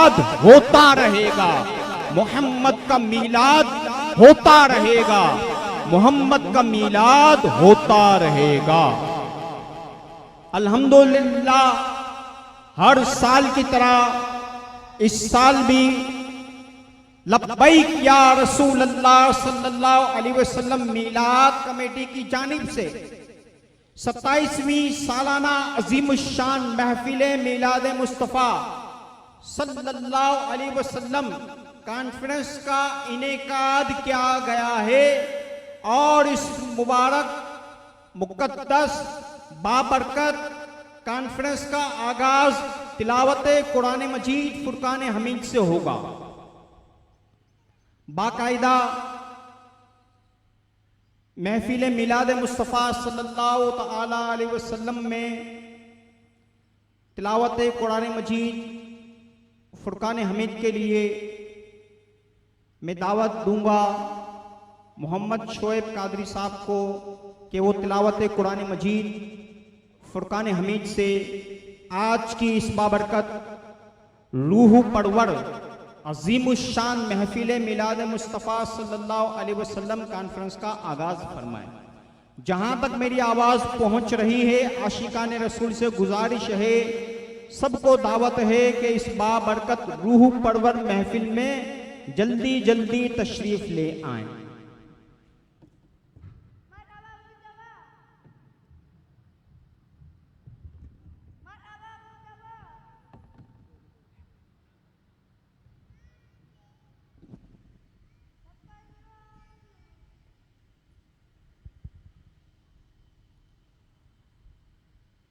मीलाद होता रहेगा, मोहम्मद का मीलाद होता रहेगा, मोहम्मद का मीलाद होता रहेगा। अल्हम्दुलिल्लाह हर साल की तरह इस साल भी लब्बैक या रसूल अल्लाह सल्लल्लाहु अलैहि वसल्लम मीलाद कमेटी की जानिब से 27वीं सालाना अजीमुशान महफिले मीलाद मुस्तफ़ा सल्लल्लाहु अलैहि वसल्लम कॉन्फ्रेंस का इनेकाद किया गया है और इस मुबारक मुक़द्दस बाबरकत कॉन्फ्रेंस का आगाज तिलावत कुरान मजीद फुरकान हमीद से होगा। बाकायदा महफिल मिलाद मुस्तफ़ा सल्लल्लाहु तआला अलैहि वसल्लम में तिलावत कुरान मजीद फुरकान हमीद के लिए मैं दावत दूंगा मोहम्मद शोएब कादरी साहब को कि वो तिलावत कुरान मजीद फुरकान हमीद से आज की इस बाबरकत रूह परवर अजीमुशान महफिल मिलाद मुस्तफ़ा सल्लल्लाहु अलैहि वसल्लम कॉन्फ्रेंस का आगाज फरमाएं। जहां तक मेरी आवाज पहुंच रही है, आशिकान रसूल से गुजारिश है, सबको दावत है कि इस बाबरकत रूह परवर महफिल में जल्दी जल्दी तशरीफ ले आएं।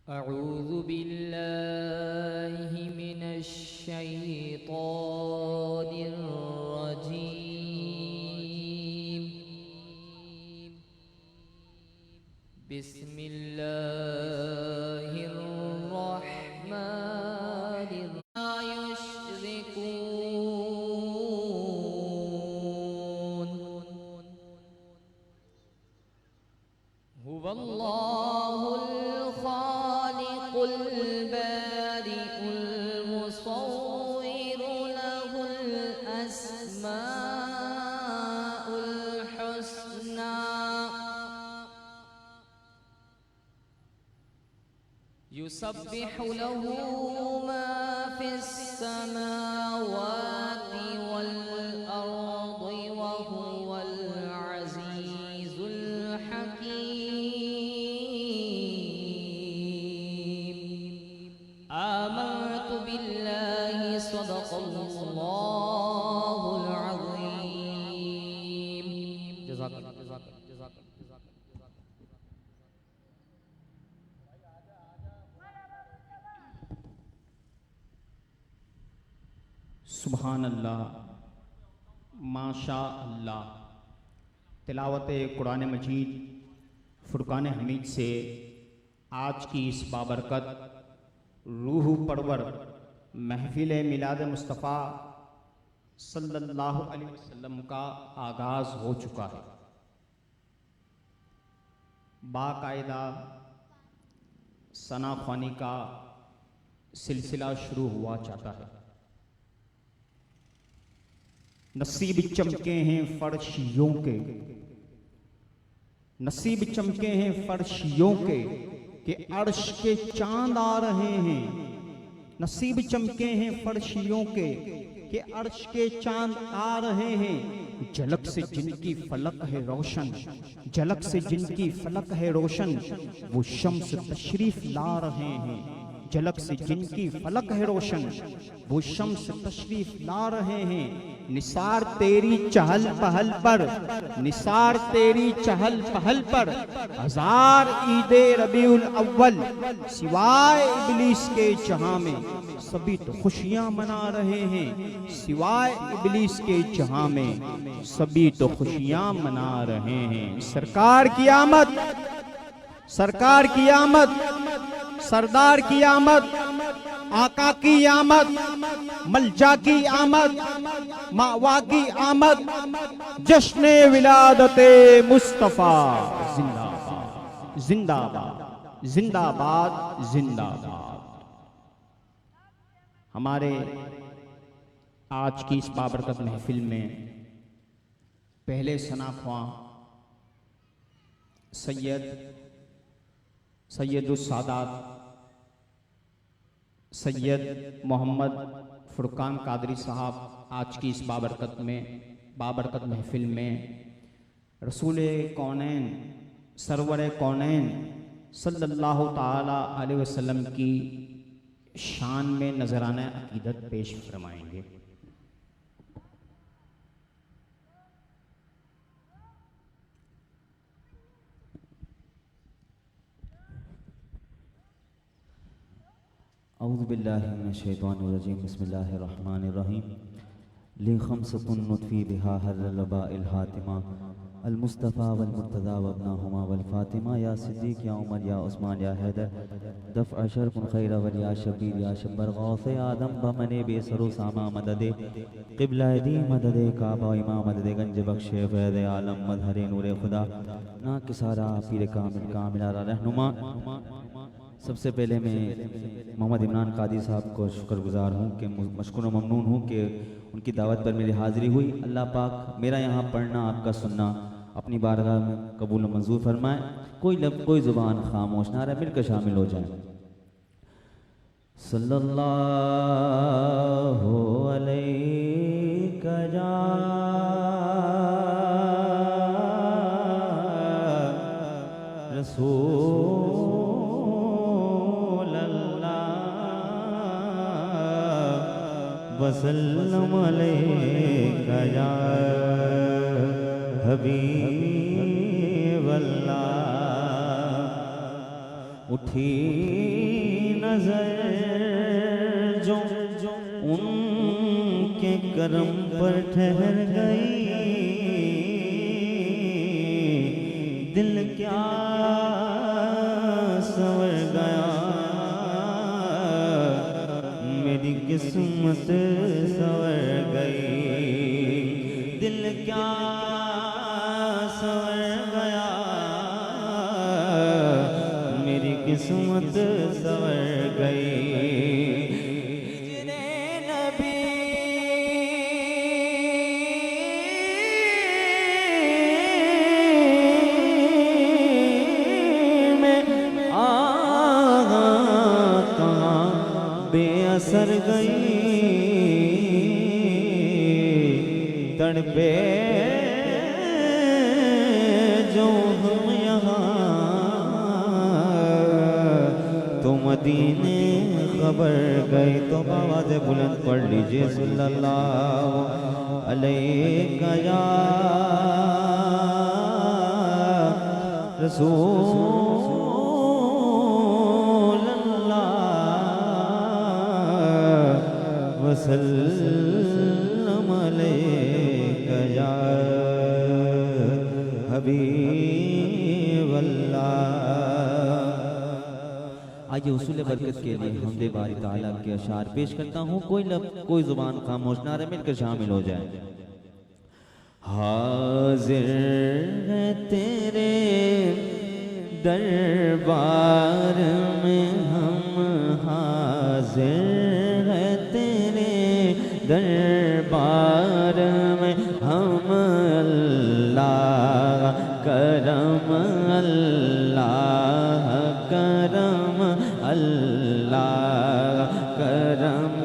अऊज़ु बिल्लाहि मिनश शैतानिर रजीम। बिस्मिल्लाहिर रहमानिर युश्रिकून हुवल्लाहुल युसब्बिहु लहू मा फिस समावाति वल अर्दि व हुवल अज़ीज़ुल हकीम। आमनतु बिल्लाहि सदक़ल्लाहुल अज़ीम। जज़ाकल्लाह। सुभान अल्लाह, माशा अल्लाह। तिलावत कुरान मजीद फुरकान हमीद से आज की इस बाबरकत रूह परवर महफिल मिलाद मुस्तफ़ा सल्लल्लाहु अलैहि वसल्लम का आगाज़ हो चुका है। बाकायदा सना ख्वानी का सिलसिला शुरू हुआ चाहता है। नसीब चमके हैं फर्शियों के, नसीब चमके हैं फर्शियों के कि अर्श के चांद आ रहे हैं। नसीब चमके हैं फर्शियों के कि अर्श के चांद आ रहे हैं। झलक से जिनकी फलक है रोशन, झलक से जिनकी फलक है रोशन, वो शम्स तशरीफ ला रहे हैं। झलक से जिनकी फलक है रोशन, वो शम्स तशरीफ ला रहे हैं। निसार तेरी चहल पहल पर, निसार तेरी चहल पहल पर हजार ईदे रबीउल अव्वल, सिवाय इब्लीस के जहां में सभी तो खुशियां मना रहे हैं। सिवाय इब्लीस के जहां में सभी तो खुशियां मना रहे हैं। सरकार की आमद, सरकार की आमद, सरदार की आमद, आका की आमद, मलजा की आमद, मावा की आमद, जश्न विलादते मुस्तफा जिंदाबाद जिंदाबाद जिंदाबाद जिंदाबाद। हमारे आज की इस बाबरकत महफिल में पहले सनाख्वां सैयदुस सादात सैयद मोहम्मद फुरकान कादरी साहब आज की इस बाबरकत महफिल में रसूल कौनैन सरवर कौनैन सल्लल्लाहु ताला अलैहि वसल्लम की शान में नजराना अकीदत पेश फरमाएंगे। औज़ु बिल्लाहि मिनश शैतानिर रजीम बिस्मिल्लाहिर रहमानिर रहीम लि खम्सतुन नुत्फी बिहा हर्रल बाइल हातिमा अल मुस्तफ़ा वल मुर्तज़ा व अब्नाहुमा वल फातिमा या सिद्दीक़ या उमर या उस्मान या हैदर दफ़ अशर कुन खैर वल या शबीर या शब्बर गौसे आदम बमने बेसरो सामा मददे क़िबला दी मददे काबा इमाम मददे गंज बख्शे फैज़ आलम मजहरे नूरे खुदा ना किसारा पीर कामिल कामिला रहनुमा। सबसे पहले मैं मोहम्मद इमरान कादी साहब को शुक्रगुजार हूँ कि मशकूर ममनून हूँ कि उनकी दावत पर मेरी हाज़िरी हुई। अल्लाह पाक मेरा यहाँ पढ़ना आपका सुनना अपनी बारगाह में कबूल मंजूर फरमाए। कोई लफ्ज़ कोई ज़ुबान खामोश ना रहे, मिलकर शामिल हो जाए। सल्लल्लाहु अलैहि रसूल वसल्लम अलैका या हबीब अल्लाह। उठी नजर जो उनके करम पर ठहर गई, दिल क्या संवर गया, मेरी किस्मत संवर गई। दिल क्या संवर गया, मेरी किस्मत संवर गई। बेअसर गई तड़पे जो हम यहाँ, तो मदीने खबर गई। तो आवाज़ बुलंद पढ़ लीजिए सल्लल्लाहु अलैका या रसूल वसल्लम अलैका या हबीब अल्लाह। आइए उसूल बरकत के लिए हमदे बारी ताला के अशार पेश करता हूँ। कोई लफ्ज़ कोई ज़ुबान खामोश ना रहे, मिलकर शामिल हो जाए। हाज़िर है तेरे दरबार में हम, हाज़िर है तेरे दरबार में हम, अल्लाह करम अल्लाह करम अल्लाह करम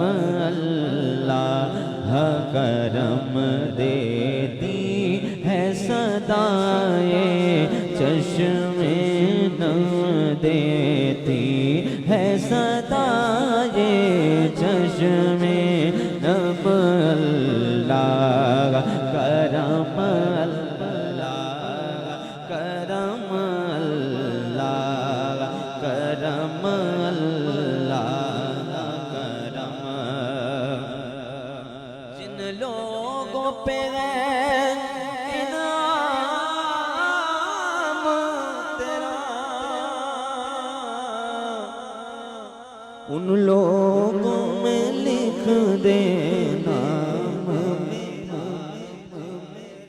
अल्लाह करम देती है सदाए चश्मे नम देती है सदाए चश्मे नम अल्लाह करम अल्लाह करम अल्लाह करम अल्लाह करम। जिन लोगों पे इनाम तेरा, उन लोगों में लिख दे नाम मेरा।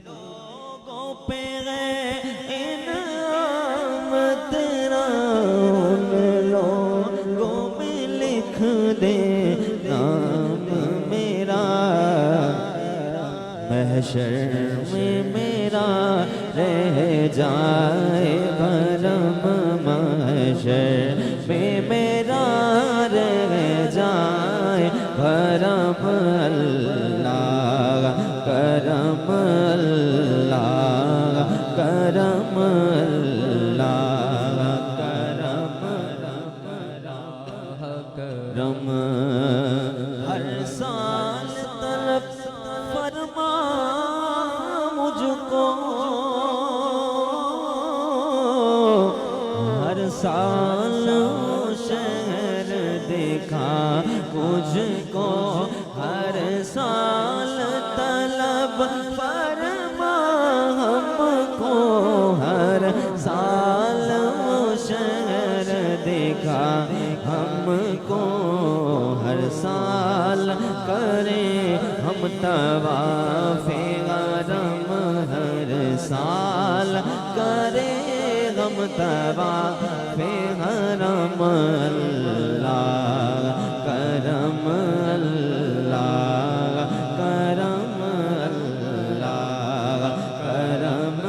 लोगों पे इनाम तेरा, उन लोगों में लिख दे नाम मेरा। महशर में मेरा रह जाए भरम, महशर में मेरा रह जाए भरम, अल्लाह करम, अल्लाह करम, अल्लाह करम, करम। हर साल तलब फरमा मुझको, हर साल शहर देखा मुझको, हर साल तलब फरमा हमको, हर साल शहर देखा हमको, हर साल करें हम तवाफ़े हरम, हर साल करें हम तवाफ़े हरम, अल्लाह करम, अल्लाह करम, अल्लाह करम,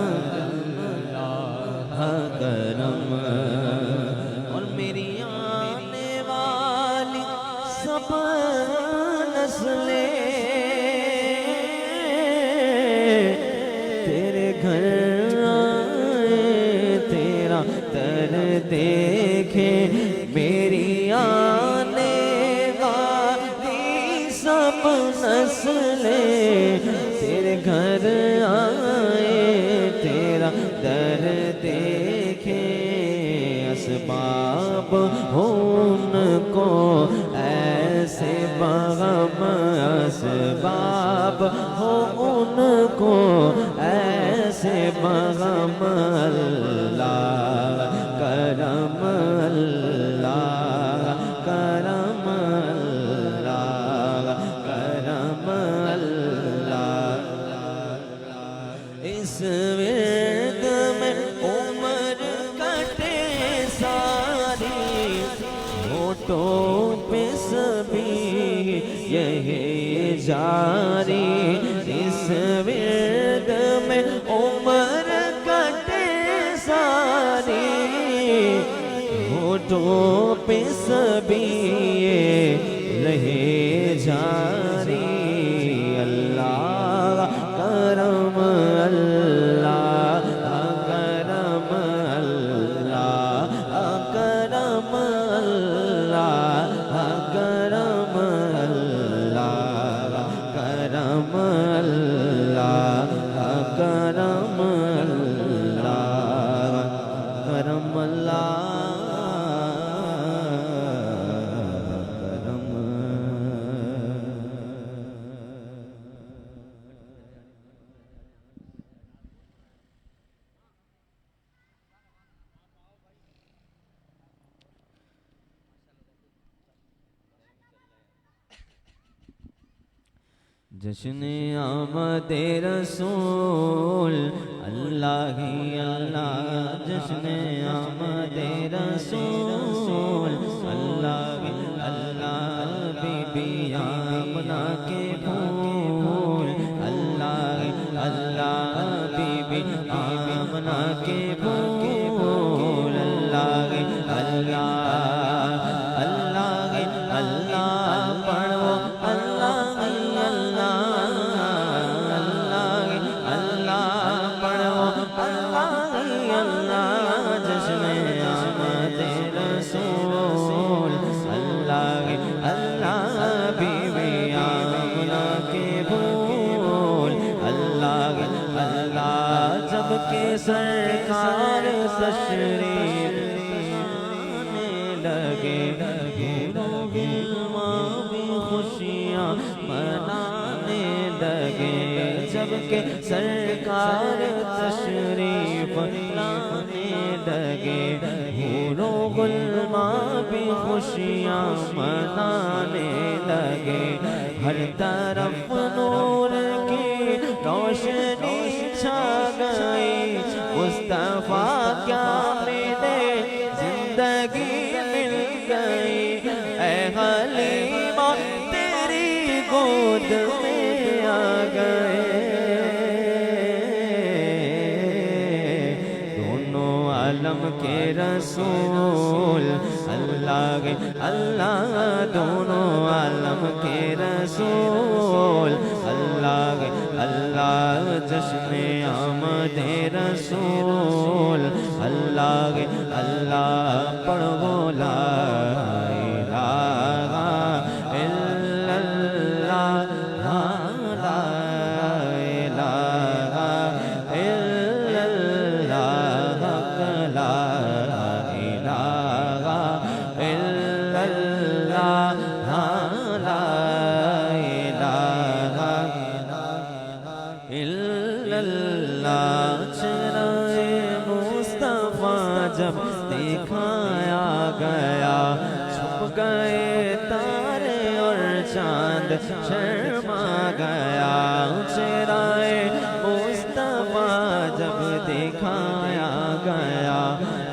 अल्लाह करम। और मेरी आने वाली सब नस्लें तेरे घर आए, तेरा दर देखे, मेरी आने वाली सब नस्लें तेरे घर आए, तेरा दर देखे, असबाब हो उनको ऐसे बगम, असबाब हो उनको ऐसे बगम, अल्लाह करम, अल्लाह करम, अल्लाह करम, अल्लाह। इस विर्द में उम्र कटे सारी, होठों पे सभी यही जारी, इस विर्द में उम्र कटे सारी, होठों पे सभी ये रहे जारी, अल्लाह करम, अल्लाह करम, अल्लाह करम, अल्लाह करम, अल्लाह करम, अल्लाह करम, अल्लाह करम, अल्लाह करम। जश्न आमदे रसूल अल्लाह ही अल्लाह, जश्न आमदे रसूल अल्लाह ही अल्लाह, बीबी आमना के फूल अल्लाह ही अल्लाह, बीबी आमना के फूल अल्लाह ही अल्लाह, अल्लाह ही अल्लाह पढ़ो, अल्लाह ही अल्लाह, अल्लाह ही अल्लाह पढ़ो, अल्लाह ही अल्लाह। जश्न आमदे रसूल अल्लाह ही अल्लाह, बीवी आमना के फूल अल्लाह ही अल्लाह। जब के सरकार तशरीफ लगे, भी खुशियाँ मनाने लगे, जबकि सरकार तशरीफ लाने लगे, हूरों गुलमा भी खुशियाँ मनाने लगे, हर तरफ नूर की रोशनी छा गई, मुस्तफा क्या मिले जिंदगी मिल गई, ऐ हलीमा तेरी गोद में आ गए, आलम के रसूल अल्लाह के अल्लाह दोनों आलम के रसूल अल्लाह के अल्लाह जश्न आमद रसूल अल्लाह के अल्लाह पढ़ो ला इलाहा इल्लल्लाह ला इलाहा इल्लल्लाह ला इलाहा इल्लल्लाह ला इलाहा इल्लल्लाह चेहरे मुस्तफा जब दिखाया गया छुप गए तारे और चांद शर्मा गया चेहरे मुस्तफा जब दिखाया गया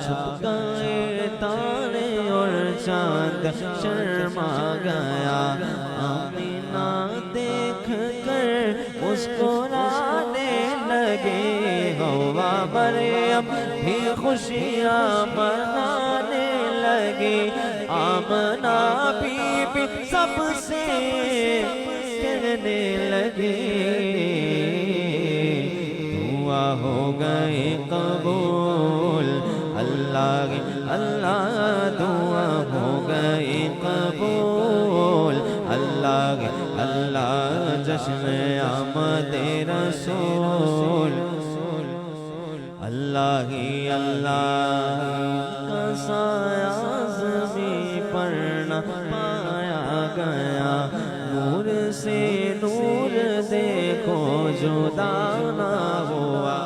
छुप गए तारे और चांद शर्मा गया आमीना देख कर मुस्कुराने लगे हवा मरियम भी खुशियाँ मनाने लगी आमना बीबी सबसे कहने लगी दुआ हो गए कबूल अल्लाह अल्लाह दुआ हो गए कबूल अल्लाह अल्लाह जश्न आमद रसूल अल्लाह ही अल्लाह का साया ज़मीं पर न पाया गया नूर से नूर देखो जुदा ना हुआ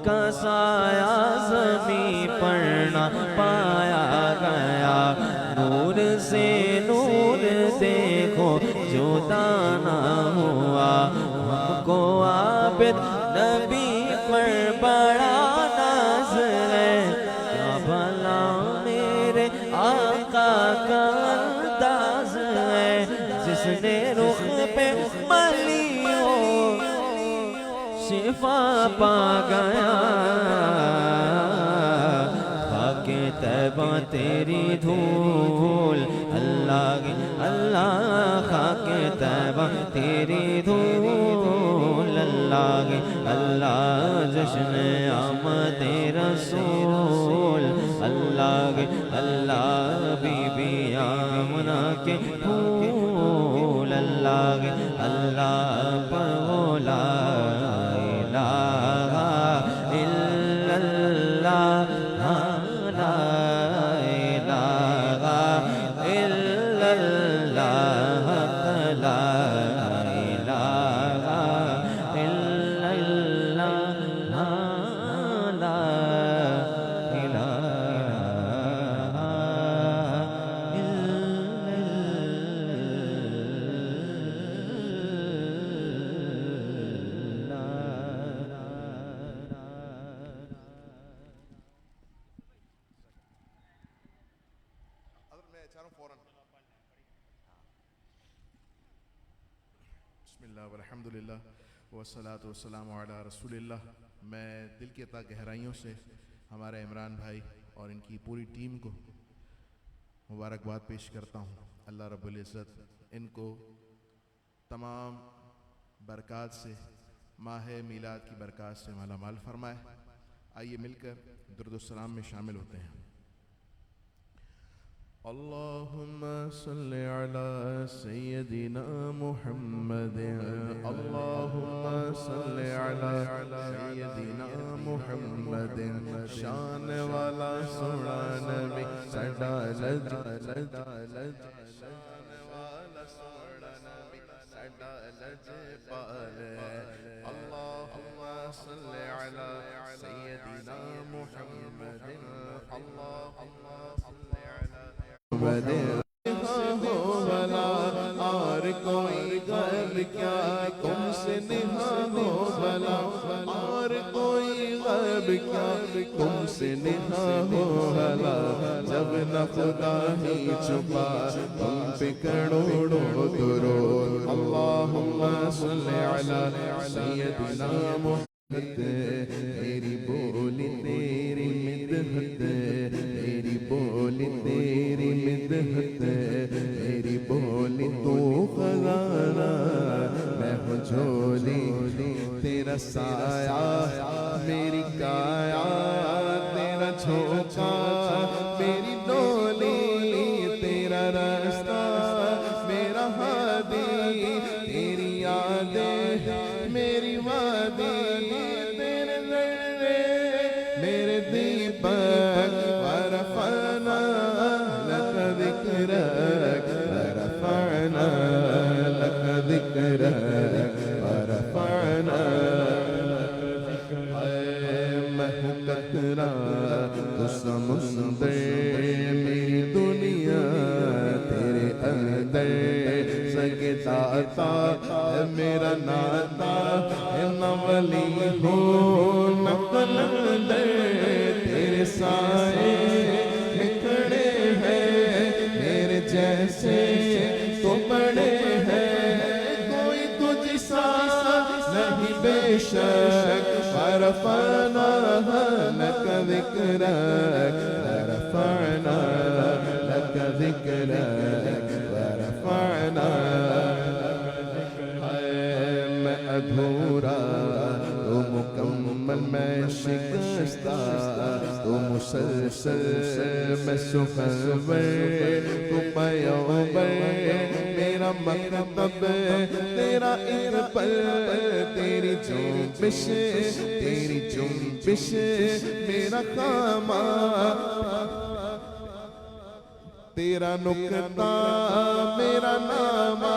का साया ज़मीं पर न पाया गया नूर से नूर देखो जुदा ना हुआ हमको आबिद नबी पर बड़ा नाज है क्या भला मेरे आका का अंदाज है जिसने रुख पे मलियो शिफा पा गया खाके तैबा तेरी धूल अल्लाह अल्लाह खाके तैबा तेरी धूल अल्लाह अल्लाह जश्न आमद रसूल अल्लाह अल्लाह बीबी आमना के फूल अल्लाह अल्लाह पढ़ो ला इलाहा इल्लल्लाह ला इलाहा इल्लल्लाह ला इलाहा इल्लल्लाह ला इलाहा बिस्मिल्लाह वल्हम्दुलिल्लाह वस्सलातु वस्सलामु अला रसूलिल्लाह। मैं दिल की अता गहराइयों से हमारे इमरान भाई और इनकी पूरी टीम को मुबारकबाद पेश करता हूँ। अल्लाह रब्बुल इज़्ज़त इनको तमाम बरक़ात से माह मीलाद की बरक़ात से माला माल फरमाए। आइए मिलकर दुरूद व सलाम में शामिल होते हैं। अल्लाहुम्मा सल्लि अला सय्यदिना मुहम्मद अल्लाहुम्मा सल्लि अला सय्यदिना मुहम्मद शान वाला सोना नबी सदा लज वाला सोना नबी सदा लज पाले अल्लाहुम्मा सल्लि अला सय्यदिना मुहम्मद अल्लाहुम्मा सल्लि अला हो भला और कोई गैब क्या तुमसे निहा हो भला और कोई गैब क्या तुमसे निहा हो भला जब न खुदा ही छुपा तुम पे करोड़ों दुरूद अल्लाहुम्मा सल्लि अला सय्यदिना मुहम्मद तेरी बोली तेरी मिदहत रहत मेरी बोली तू खजाना, मैं हूँ झोली तेरा साया, मेरी काया तेरा झोंका, मेरी डोली तेरा रास्ता, मेरा हादी तेरी यादें, मेरी वादी तेरे जर्रे, मेरे दीपक वरफाना लक दिक्रक, वरफाना लक दिक्रक, वरफाना। मैं हूँ कतरा तो समुंदर, मेरी दुनिया तेरे अंदर, सगे दाता मेरा नाता, न वली हो न कलंदर, तेरे साए खड़े हैं मेरे जैसे तो बड़े हैं, कोई तुझ सा नहीं बेशक, वरफाना लक दिक्रक, वरफाना लक दिक्रक, वरफाना। मैं अधूरा तो मुकम्मल, मैं शिकस्ता तो मुसलसल, मैं सुखबर तो पैगंबर, मेरा मकतब तेरा एक पल, तेरी जुम्बिश तेरी जुम्बिश मेरा खामा, तेरा नुक्ता मेरा नामा,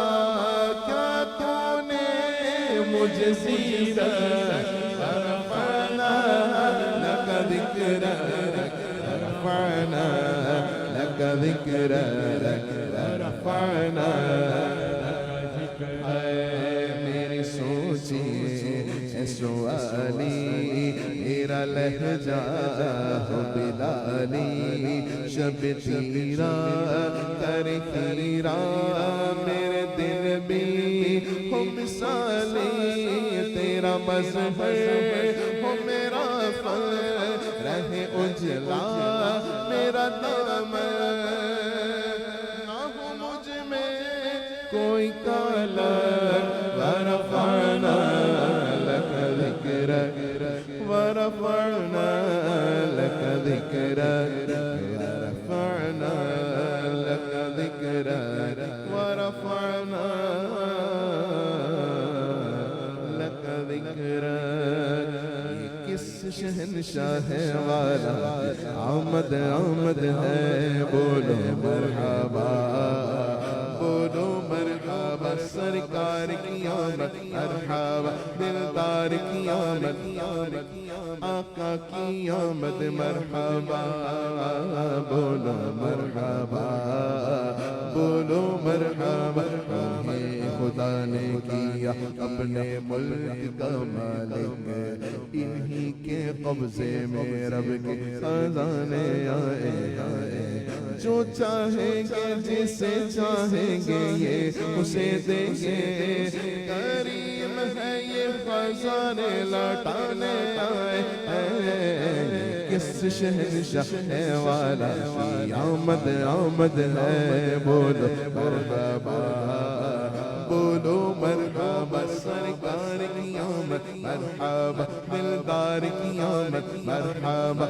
क्या तूने मुझे सीरत, वरफाना लक दिक्रक, वरफाना लक दिक्रक, वरफाना। मेरी सोची सवाली, मेरा लहजा हो बिलाली, शब तीरा कर खीरा, मेरे दिल भी हो मिसाली, तेरा मज़हर हो मेरा फल, रहे उजला मेरा दामन, ना हो मुझ में कोई काला, वरफाना लक दिक्रक, वरफाना लक दिक्रक, वरफाना लक दिक्रक, वरफाना लक दिक्रक। ये किस शहंशाह वाला आमद आमद है, बोलो मरहबा, बोलो मरहबा, सरकार की आमद, मरहबा दिलदार की आमद, आका की आमद, मरहबा बोलो मरहबा, बोलो मरहबा। खुदा ने किया अपने मुल्क का मालिक, इन्हीं के कब्जे में रब के खजाने आए आए, जो चाहेंगे जिसे चाहेंगे ये उसे देंगे, करीम है ये खजाने लौटाने आए हैं। किस शहंशाह वाला की आमद आमद है, बोलो मरहबा, बोलो मरहबा, सरकार की आमद, मरहबा दिलदार की आमद, मरहबा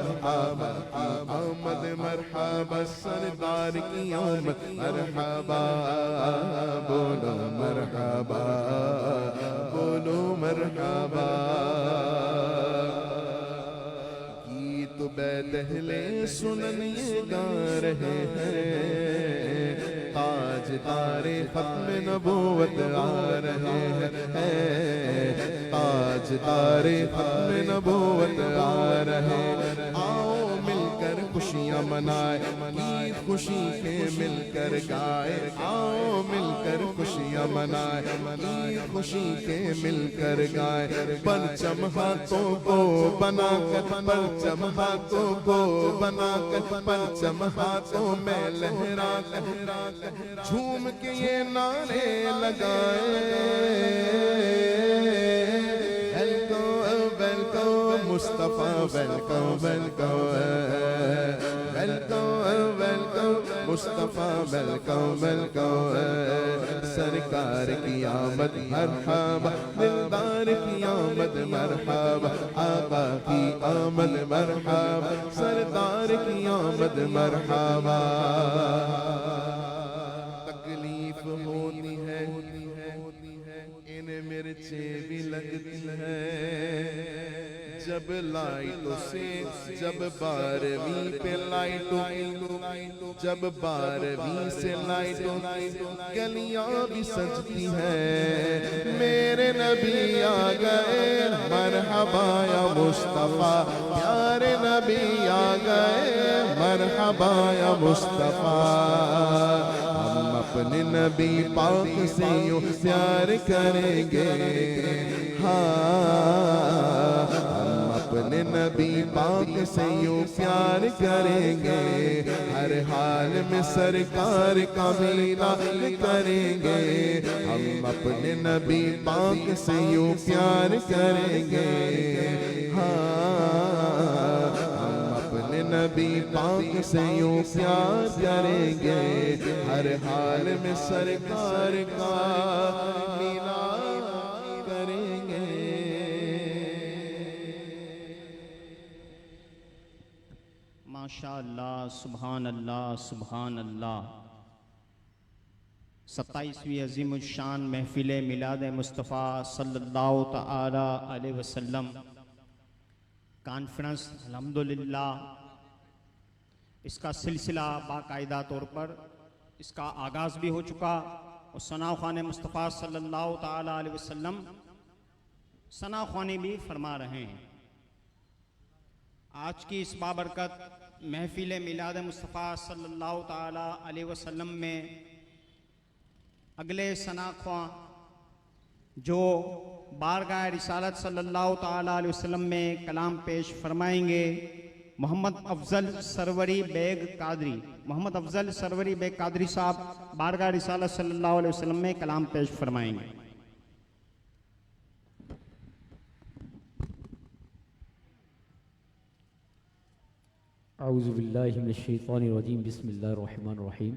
आमद, मरहबा सरदार की आमद, मरहबा बोलो मरहबा, बोलो मरहबा। गीत बेदहले सुनन ये गा रहे हैं, ताज तारे खत्म नबूवत आ रहे हैं, ताज तारे खत्म नबूवत आ रहे हैं। आओ मिलकर खुशियाँ मनाए, गीत खुशी के मिलकर गाए, आओ मिलकर खुशियाँ मनाए, गीत खुशी के मिलकर गाए। परचम हाथों को बनाकर, परचम हाथों को बनाकर, परचम हाथों में लहरा कर झूम के ये नारे लगाए, welcome welcome Mustafa, welcome welcome welcome welcome Mustafa welcome welcome, सरकार की आमद मरहबा, दिलदार की आमद मरहबा, आका की आमद मरहबा, सरदार की आमद मरहबा। तकलीफ होती है इन मिर्चे भी लगती है, जब लाइटों से जब 12वीं पे लाइटों, जब 12वीं से लाइटों गलियां भी सजती है। मेरे नबी आ गए मरहबा या मुस्तफ़ा, प्यारे नबी आ गए मरहबा या मुस्तफ़ा। हम अपने नबी पाक से यूं प्यार करेंगे, हाँ अपने नबी पाक से यूं प्यार करेंगे, हर हाल में सरकार का मिलाद करेंगे। हम अपने नबी पाक से यूं प्यार करेंगे, हाँ हम अपने नबी पाक से यूं प्यार करेंगे, हर हाल में सरकार का मिलाद करेंगे। माशाअल्लाह, सुभान अल्लाह, सुभान अल्लाह। 27वीं अज़ीम शान महफिल मिलाद मुस्तफ़ा सल्लल्लाहु तआला अलैहि वसल्लम कॉन्फ्रेंस अल्हम्दुलिल्लाह इसका सिलसिला बाकायदा तौर पर इसका आगाज़ भी हो चुका और सना ख़्वान मुस्तफ़ा सल्लल्लाहु तआला अलैहि वसल्लम सना ख़्वानी भी फरमा रहे हैं। आज की इस बाबरकत महफिल मिलाद मुस्तफ़ा सल्लल्लाहु तआला अलैहि वसल्लम में अगले सना ख्वां जो बारगाह रिसालत सल्लल्लाहु तआला अलैहि वसल्लम में कलाम पेश फरमाएंगे, मोहम्मद अफजल सरवरी बेग कादरी, मोहम्मद अफजल सरवरी बेग कादरी साहब बारगाह रिसालत सल्लल्लाहु अलैहि वसल्लम में कलाम पेश फरमाएंगे। औज़ु बिल्लाहि मिनश शैतानिर रजीम, बिस्मिल्लाहिर रहमानिर रहीम।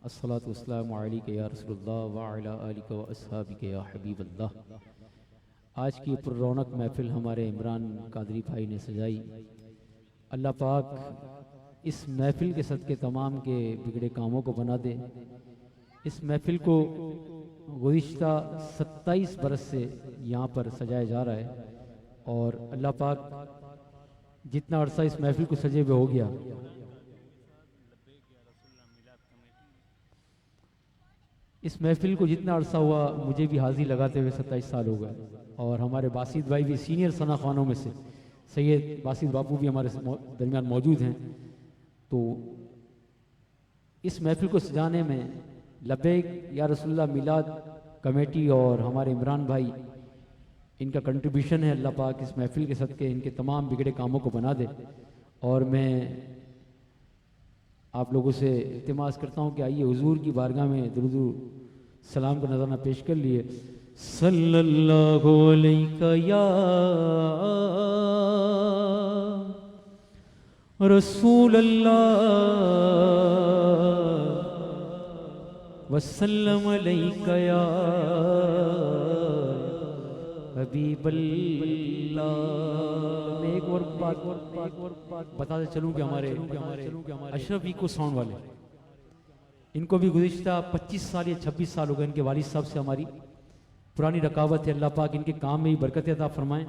अस्सलातु वस्सलामु अलैका या रसूलल्लाह व अला आलिका व अस्हाबिका या हबीबल्लाह। आज की पुररौनक महफिल हमारे इमरान कादरी भाई ने सजाई। अल्लाह पाक इस महफिल के सदके तमाम के बिगड़े कामों को बना दे। इस महफिल को गुज़िश्ता 27 बरस से यहाँ पर सजाया जा रहा है और अल्लाह पाक जितना अरसा इस महफिल को सजे हुए हो गया, इस महफिल को जितना अरसा हुआ मुझे भी हाजिरी लगाते हुए 27 साल हो गए। और हमारे बासित भाई भी सीनियर सना खानों में से सैयद बासित बापू भी हमारे दरमियान मौजूद हैं। तो इस महफिल को सजाने में लब्बैक या रसूलुल्लाह मिलाद कमेटी और हमारे इमरान भाई इनका कंट्रीब्यूशन है। अल्लाह पाक इस महफिल के सदके इनके तमाम बिगड़े कामों को बना दे। और मैं आप लोगों से इल्तिमास करता हूँ कि आइए हुजूर की बारगाह में दुरूद सलाम का नज़राना पेश कर लिए। सल्लल्लाहु अलैका या रसूल अल्लाह वसल्लम अलैका या हबीबल्लाह। मैं एक और बात बताते चलूँ कि हमारे अशरफ इको साउंड वाले, इनको भी गुज़िश्ता 25 साल या 26 साल हो गए। इनके वालिद साहब से हमारी पुरानी रकावत है। अल्लाह पाक इनके काम में भी बरकत अता फरमाएं।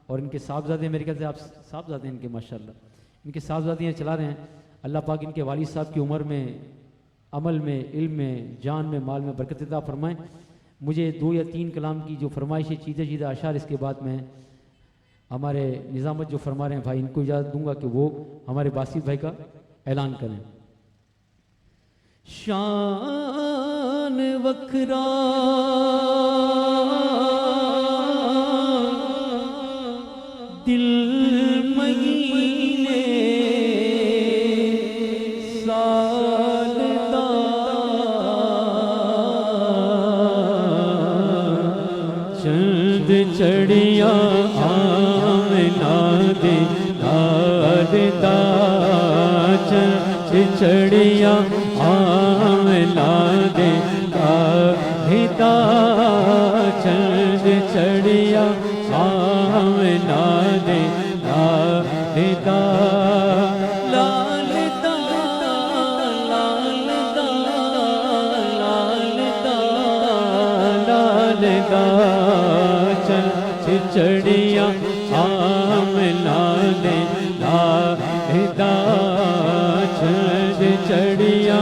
और इनके साहबजादे, मेरे ख्याल से आप साहबजादे इनके माशाल्लाह, इनके साहबजादियाँ चला रहे हैं। अल्लाह पाक इनके वालिद साहब की उम्र में, अमल में, इल्म में, जान में, माल में बरकत अता फरमाएं। मुझे 2 या 3 कलाम की जो फरमाइश है, चीज़े चीज़े अशार, इसके बाद में हमारे निज़ामत जो फरमा रहे हैं भाई, इनको इजाज़त दूंगा कि वो हमारे बासित भाई का ऐलान करें। शान वखरा दिल महीने सालदा चंद चढ़िया आमना दे दादा चंद चढ़िया आमला दे हिदा चंद चढ़िया आमला दे हिदा लाल दा लाल दा लाल दा लाल दा चंद चढ़िया आमला दे हिदा चंद चढ़िया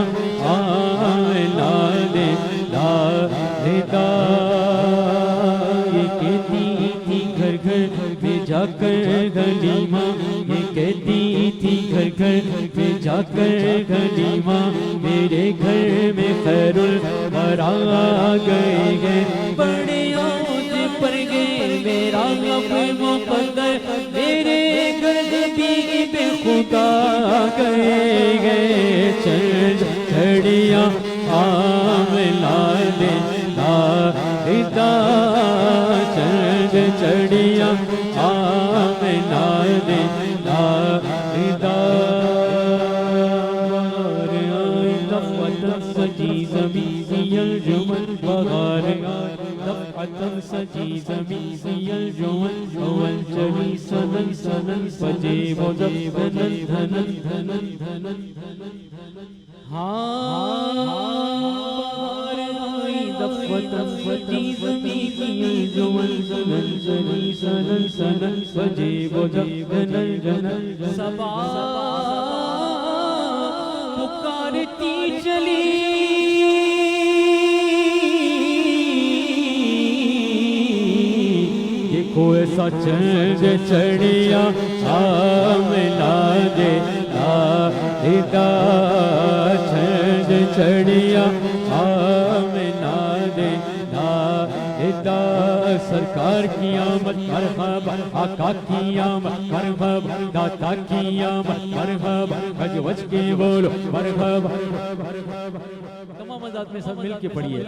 आमला दे हिदा ये कहती थी घर घर में जाकर गलीमा ये कहती थी घर घर में जाकर गलीमा मेरे घर में खैरुल वरा गए बड़े औज पर गए मेरा अब मुकद्दर मेरे घर भी बेखुदा गए चंद चढ़िया आमला दे हिदा चंद चढ़िया आमला दे हिदा सजी ज़मीन जुमन बगार दफ़अतन सजी ज़मीन जुमन अवल चली सनन सनन बजे वो धनन धनन धनन धनन हाँ दफ़अतन सजी ज़मीन जुमन सनन चली सनन सनन बजे वो धनन धनन सबा पुकारती चली देखो ऐसा चंद चढ़िया आमला दे हिदा चंद चढ़िया आमला दे हिदा सरकार की आमद मरहबा आका की आमद मरहबा दाता की आमद मरहबा गज वज के बोलो मरहबा तमाम आजाद में सब मिल के पढ़िए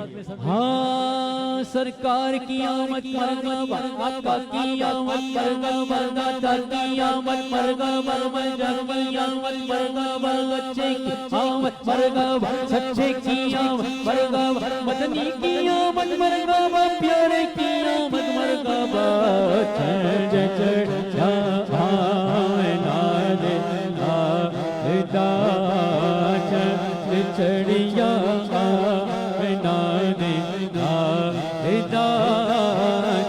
हाँ सरकार की आमद मरहबा आका की आमद मरहबा दाता की आमद मरहबा मजा की आमद मरहबा बच्चे की आमद मरहबा सच्चे की आमद मरहबा मदनी की आमद मरहबा प्यारे की आमद मरहबा चढ़ चढ़ा आमला दे हिदा चढ़िया आमला दे हिदा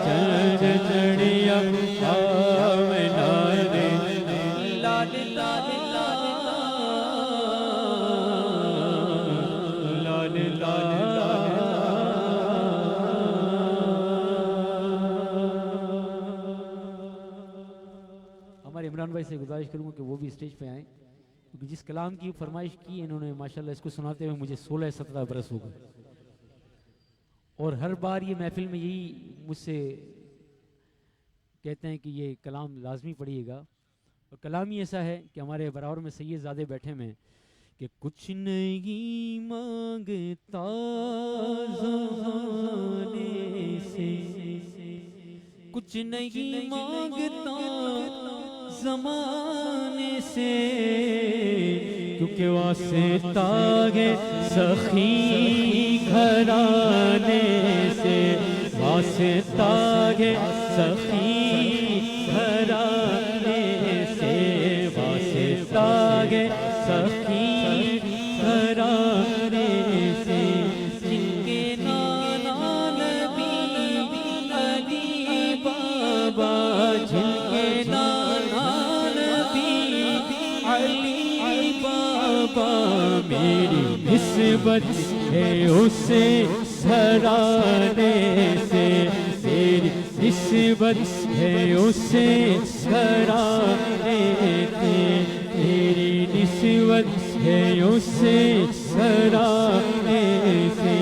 चढ़ चढ़िया आमला दे लाल लाल लाल लाल हमारे इमरान भाई से गुजारिश करूंगा कि वो भी स्टेज पे आएं क्योंकि जिस कलाम की फरमाइश की इन्होंने माशाल्लाह इसको सुनाते हुए मुझे 16-17 बरस हो गए और हर बार ये महफिल में यही मुझसे कहते हैं कि ये कलाम लाजमी पढ़िएगा और कलाम ही ऐसा है कि हमारे बराबर में सैयदज़ादे बैठे में कि कुछ नहीं मांगता ज़माने से कुछ नहीं मांगता ज़माने से क्योंकि वास्ता है सखी घराने से वास्ता है सखी घराने से वास्ता है सखी घराने से जिनके नाना नबी अली बाबा जिनके नाना नबी अली बाबा मेरी निस्बत है उसे घराने से मेरी निस्बत है उसे घराने से मेरी निस्बत है उसे घराने से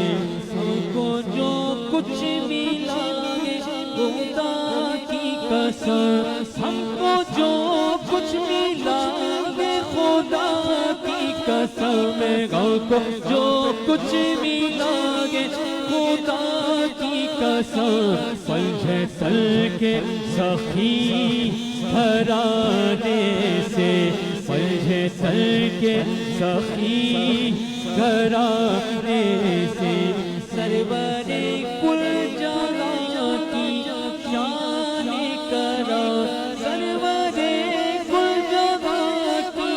हमको जो कुछ मिला खुदा की कसम हमको जो कुछ मिला खुदा की कसम हमको जो कुछ मिला खुदा की कसम पलझे सल के सखी घराने से पलझे सल के सखी घराने से सरवरे कुल जहां की शान करा, सरवरे कुल जहां की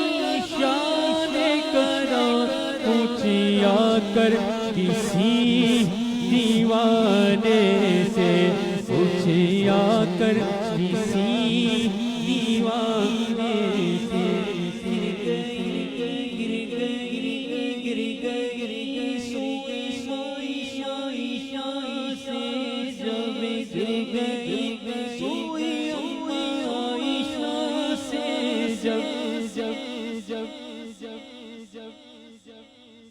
शान करा, पूछिया कर किसी दीवाने से, पूछिया कर किसी दीवाने से। गिर गई सोई सोई शाई शाई से, जब गिर गई सोई सोई शाई से, जब जब जब जब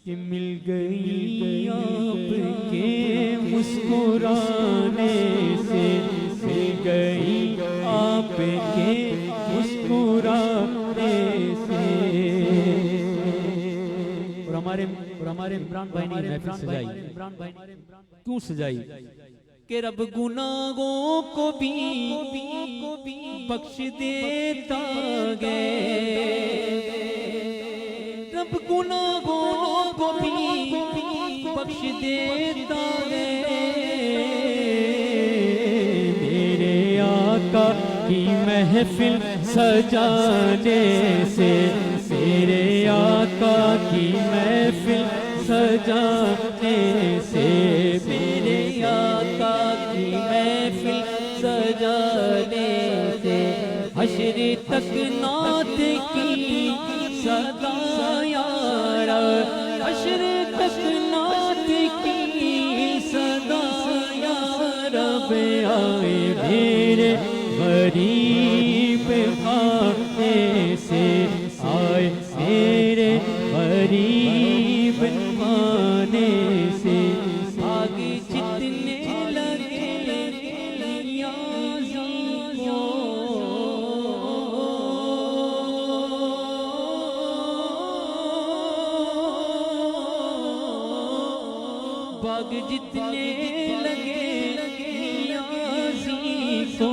कि मिल गई आपके मुस्कुराने से, मिल गई आपके मुस्कुराने से। और हमारे इमरान भाई ने महफिल सजाई। इमरान भाई क्यों सजाई? कि रब गुनाहों को भी बख्श देता गे, रब गुनाहों को भी बख्श देता है। मेरे आका की महफिल सजाने से, मेरे आका की महफिल सजाने से, मेरे आका की महफिल सजाने से, हश्र तक नात की सदा यारा, हश्र तक नात की सदा यारा, बे आए मेरे गरीब खाने से, आए मेरे गरीब खाने से। आग जितने लगे नियाज़ी को, बाग जितने लगे नियाज़ी को,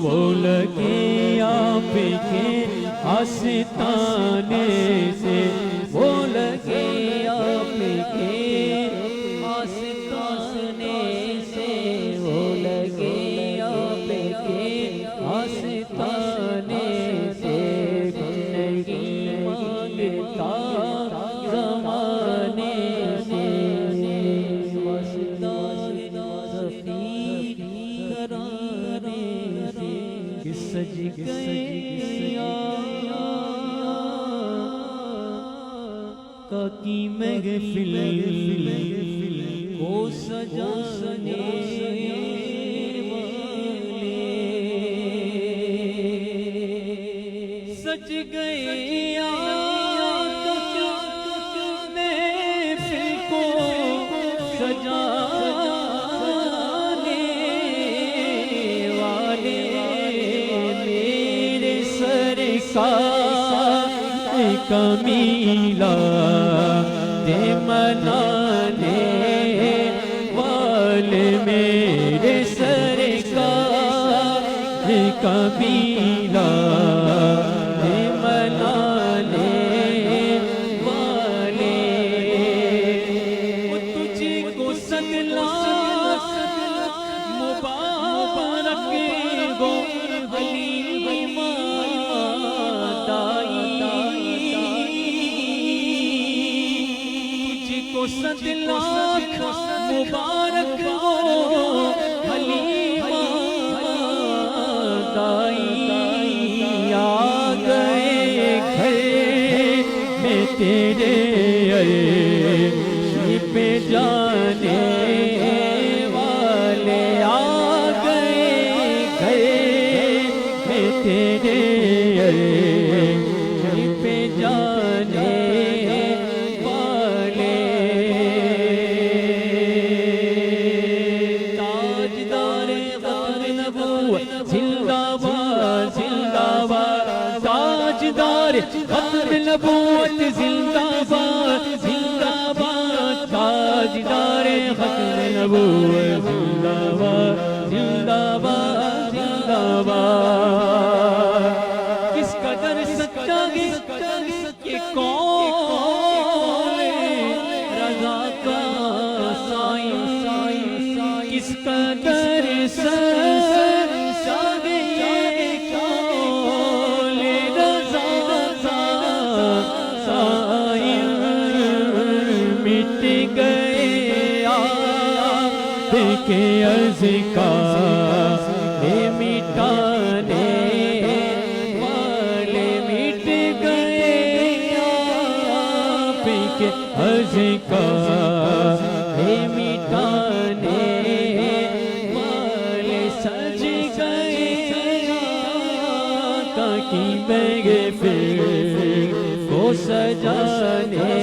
वो लगे आपके आस्ताने से, वो लगे आपके आस्ताने से, वो लगे आपके आस्ताने से। नहीं मांगता ज़माने से, वास्ता सफ़ी कराने से, कि सज गए की महफिल को सजाने वाले, सज गए आका महफिल को सजाने वाले, मेरे सरकार कमीला दे मनाने वाले, मेरे सरकार कमीला दे मनाने वाले। तुझको सगला मुबारक गो हलीमा दाई, सद लाख मुबारक हो हलीमा दाई। आ गए घर में तेरे अर्श पे जाने वाले, आ गए घर में तेरे अर्श पे जाने खत्म नबूवत जिंदाबाद जिंदाबाद, ताजदार खत्म नबूवत जिंदाबाद जिंदाबाद जिंदाबाद। किस कदर सच्चा है ये कौन अज़कारे मिटाने वाले मिट गए आपके अज़कारे मिटाने वाले सज गए आका की महफ़िल को सजाने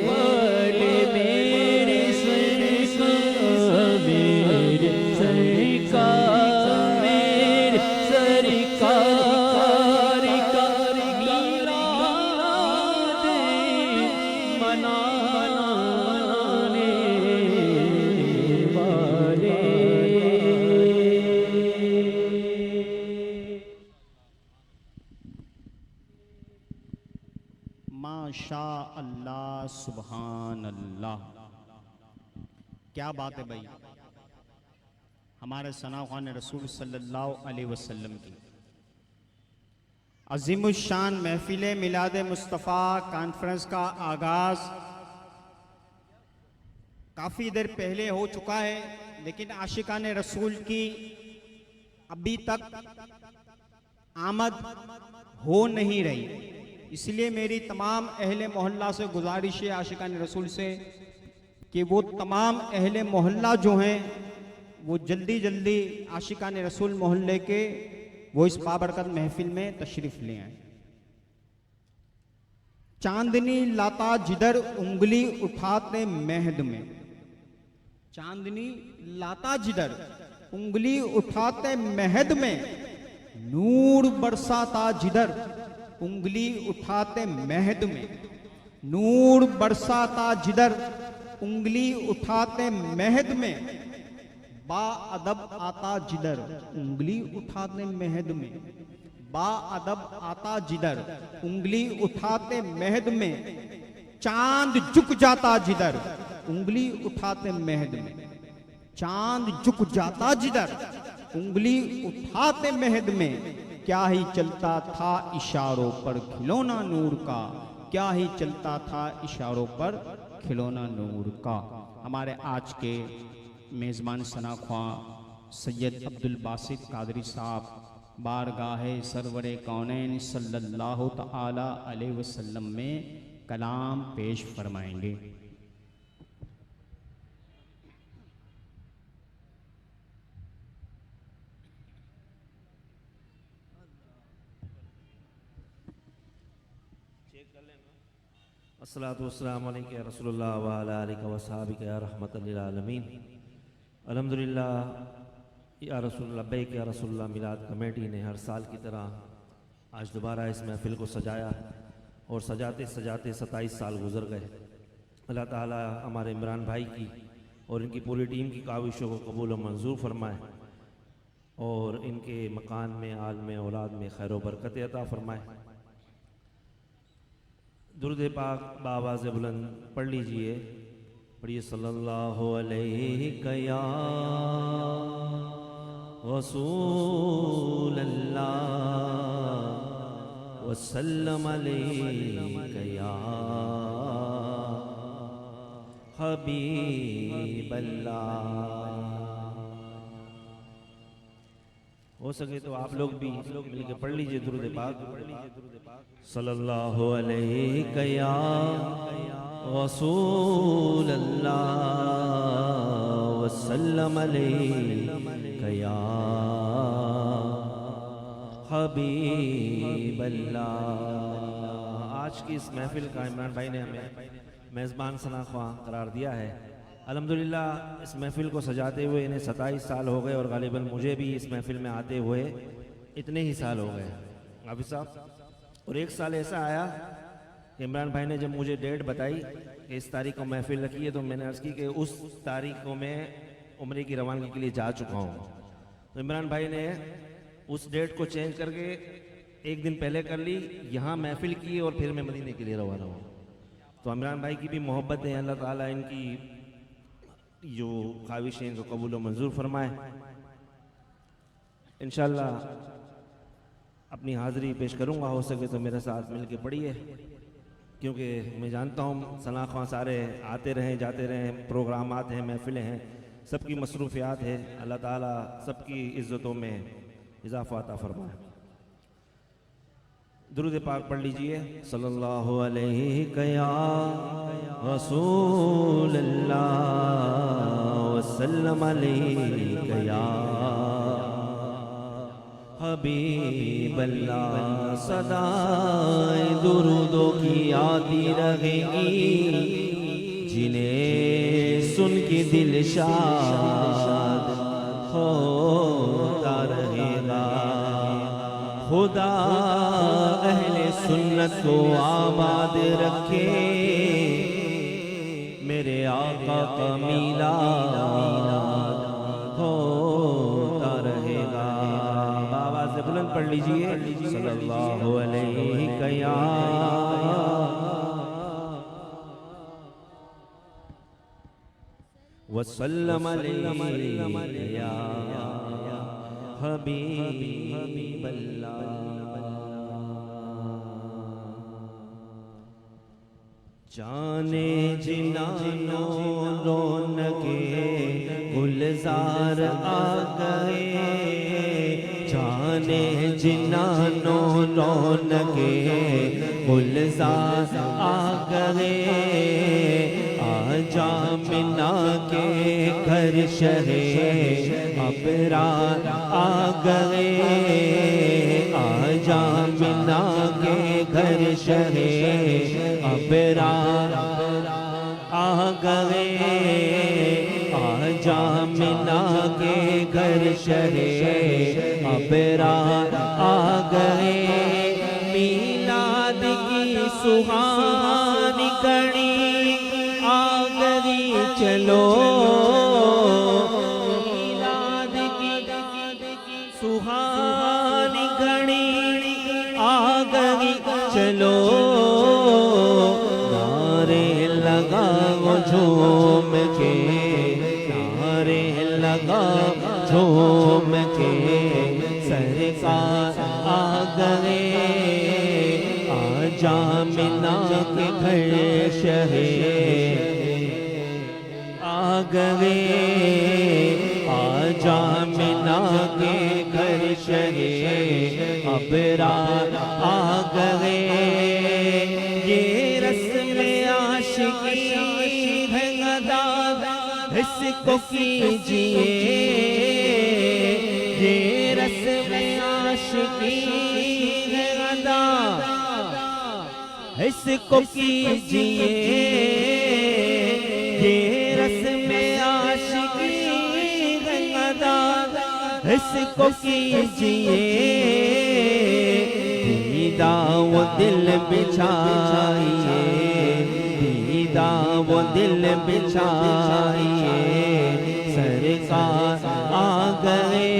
वाले मेरे सरकार मेरे सरकार का मीलाद मनाने वाले। माशा अल्लाह सुभान अल्लाह। क्या बात है भाई, हमारे सना ख़ान रसूल सल्लल्लाहु अलैहि वसल्लम की अज़ीमुश्शान महफिल मिलाद मुस्तफ़ा कॉन्फ्रेंस का आगाज़ काफ़ी देर पहले हो चुका है, लेकिन आशिकान रसूल की अभी तक आमद हो नहीं रही। इसलिए मेरी तमाम अहले मोहल्ला से गुजारिश है, आशिकान रसूल से, कि वो तमाम अहले मोहल्ला जो हैं वो जल्दी जल्दी आशिकान रसूल मोहल्ले के वो इस बाबरकत महफिल में तशरीफ़ ले आए। चांदनी लाता जिधर उंगली उठाते महद में, चांदनी लाता जिधर उंगली उठाते महद में, नूर बरसाता जिधर उंगली उठाते महद में, नूर बरसाता जिधर उंगली उठाते महद में, बाअदब आता जिधर उंगली उठाते महद में, बाअदब आता जिधर उंगली उठाते महद में, चांद झुक जाता जिधर उंगली उठाते महद में, चांद झुक जाता जिधर उंगली उठाते महद में, क्या ही चलता था इशारों पर खिलौना नूर का, क्या ही चलता था इशारों पर खिलौना नूर का। हमारे आज के मेज़बान सना ख्वां सैयद अब्दुल बासित कादरी साहब बारगाहे सरवरे कौनैन सल्लल्लाहु तआला अलैहि वसल्लम में कलाम पेश फरमाएंगे। अस्सलातु वस्सलामु अलैका या रसूलुल्लाह व अला आलिका व सहाबिका या रहमतल लिल आलमीन। अल्हम्दुलिल्लाह या रसूलुल्लाह लब्बैक या रसूलुल्लाह मिलाद कमेटी ने हर साल की तरह आज दोबारा इस महफ़िल को सजाया और सजाते सजाते 27 साल गुजर गए। अल्लाह ताला हमारे इमरान भाई की और इनकी पूरी टीम की काविशों को कबूल और मंजूर फरमाए और इनके मकान में, आल में, औलाद में खैर व बरकत अता फरमाए। दुरूद पाक बावाज़ बुलंद पढ़ लीजिए, पढ़िए। सल्लल्लाहु अलैहि या रसूल अल्लाह वसल्लम अलैका या हबीब अल्लाह। हो सके तो आप लोग भी मिलकर पढ़ लीजिए दुरूद पाक। सल्लल्लाहु अलैहि या रसूल अल्लाह वसल्लम अलैका या हबीब अल्लाह। आज की इस महफिल का इमरान भाई ने हमें मेज़बान सना ख्वां करार दिया है। अल्हम्दुलिल्लाह इस महफिल को सजाते हुए इन्हें 27 साल हो गए और गालिबन मुझे भी इस महफिल में आते हुए इतने ही साल हो गए हाफिज़ साहब। और एक साल ऐसा आया कि इमरान भाई ने जब मुझे डेट बताई कि इस तारीख को महफिल रखी है, तो मैंने अर्ज़ की कि उस तारीख को मैं उम्रे की रवानगी के लिए जा चुका हूँ। तो इमरान भाई ने उस डेट को चेंज करके एक दिन पहले कर ली, यहाँ महफिल की और फिर मैं मदीने के लिए रवाना हूँ। तो इमरान भाई की भी मोहब्बत है, अल्लाह ताला इनकी जो ख्वाहिशें इनको कबूल और मंजूर फरमाए। इंशाअल्लाह अपनी हाज़िरी पेश करूँगा, हो सके तो मेरे साथ मिल के पढ़िए, क्योंकि मैं जानता हूँ सना ख्वां सारे आते रहें जाते रहें, प्रोग्राम आते हैं, महफिलें हैं, सबकी मसरूफियात है, अल्लाह ताला सबकी इज़्ज़तों में इजाफ़ा अता फरमाए। दुरूद पाक पढ़ लीजिए। सल्लल्लाहु अलैहि या रसूल अल्लाह वसल्लम अलैहि या हबीब अल्लाह। सदाए दुरूदों की आती रहेगी, जिन्हें सुन के दिल शाद होता रहेगा। खुदा अहले सुन्नत को आबाद रखे, मेरे आका का मीलाद होता रहेगा। आवाज़ से बुलंद पढ़ लीजिए। सल्लल्लाहु अलैहि या वसल्लम अलैहि या हबीब अल्लाह। जाने जिनानो रौनके गुलजार आ गए, जाने जिनानो रौनके गुलजार आ गए। आजा मिना के घर शहे अबरार आ गए, आजा मिना के घर शहे अबरार आ गए। आजा मिना के घर शहे अबरार आ गए। मीलाद की सुहानी कड़ी आ गई चलो, मीलाद की सुहानी घड़ी आ गई चलो। नारे लगाओ झूम के, नारे लगाओ झूम के, सरकार आ गए। आजा मिना के घर शहे आ गए, आजा मिना के घर शहे अबरार आ गए। ये रस्म आशिकी है अदा, इसको कीजिए। ये रस्म आशिकी है अदा, इसको कीजिए। ये रस्म आशिकी है अदा, इसको कीजिए। दीदा वो दिल बिछाइए, दीदा वो दिल बिछाइए। सरकार आ गए,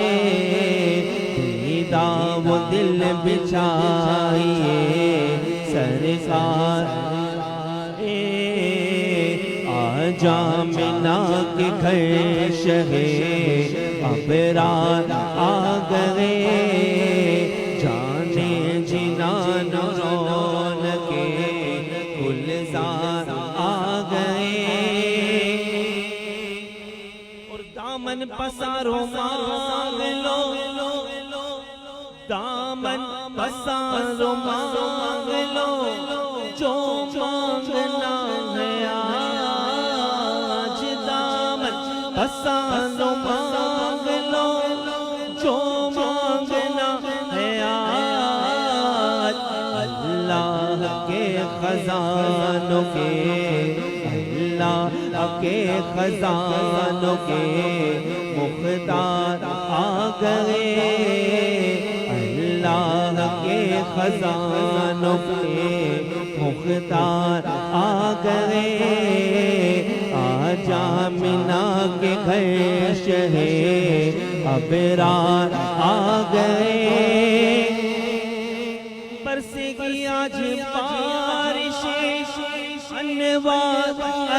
दीदा वो दिल बिछाइए। सरकार आजा मिना के घर शहे अबरार आ गए। जाने जिनान रौनके गुलजार आ गए। और दामन पसारो मांग लो, दामन पसारो मांग लो। जो मांगना है आज, दामन पसारो मांग लो। जो मांगना है आज, अल्लाह के खजानों के, अल्लाह के खजानों के मुख्तार आ गए। अल्लाह के खजानों के मुख्तार आ गए। आजा मिना के घर शहे अबरार आ गए। बरसेगी आज बारिश अनवार ऐ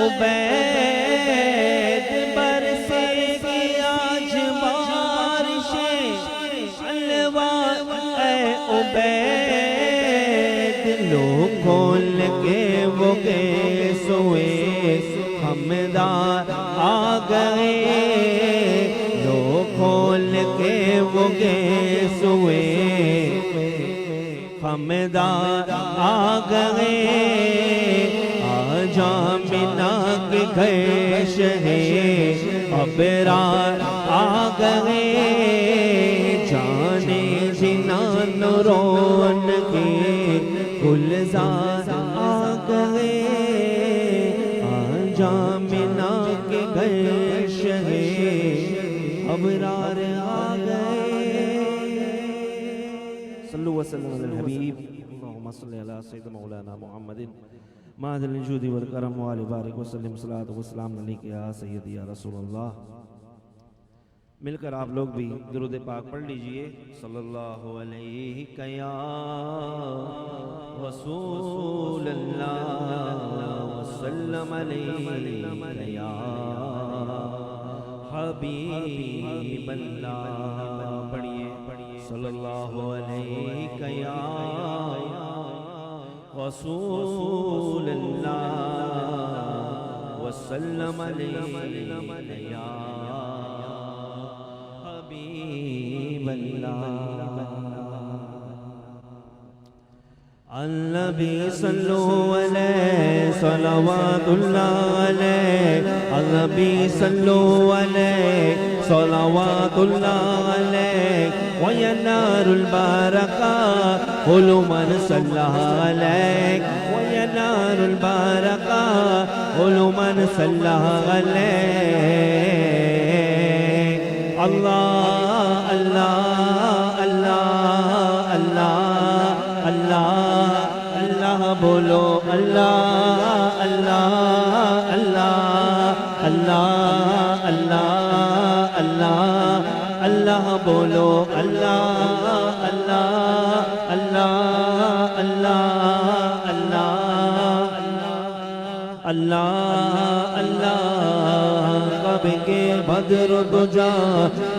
उबैद, बरसेगी आज बारिश अनवार ऐ उबैद। लोग खोल के वो गए सोए हमदार आ गए। होगे सुए खमदार आ गए आजा मिना के घर शहे अबरार आ गए जाने जिनान रोन के गुलजार आ गए आजा मिना के घर शहे अबरार आ गए। सल्लु वसल्लम अलल हबीब अल्लाहुम्मा सल्लि अला सय्यिदिना मौलाना मुहम्मदिन मादिल जुदी वल करम व अली बारिक वसल्लम सलातु व सलाम अलैका या सय्यदी या रसूलल्लाह। मिलकर आप लोग भी दुरूद पाक पढ़ लीजिए। सल्लल्लाहु अलैहि या रसूलल्लाह वसल्लम अलैका या हबीबल्लाह। पढ़िए सल्लल्लाहु अलैहि या रसूलल्लाह वसल्लम अलैका या हबीबल्लाह। अन्नबी सल्लु अलैहि सलवातुल्लाह अलैहि अन्नबी सल्लु अलैहि सलवातुल्लाह अलैहि व यनारुल बरकात कुल्लु मन सल्लल्लाहु अलैहि व यनारुल बरकात कुल्लु मन सल्लल्लाहु अलैहि। अल्लाह अल्लाह अल्लाह अल्लाह अल्लाह अल्लाह बोलो अल्लाह अल्लाह अल्लाह अल्लाह अल्लाह अल्लाह अल्लाह बोलो अल्लाह अल्लाह अल्लाह अल्लाह अल्लाह अल्लाह अल्लाह। कब के बद्र दुजा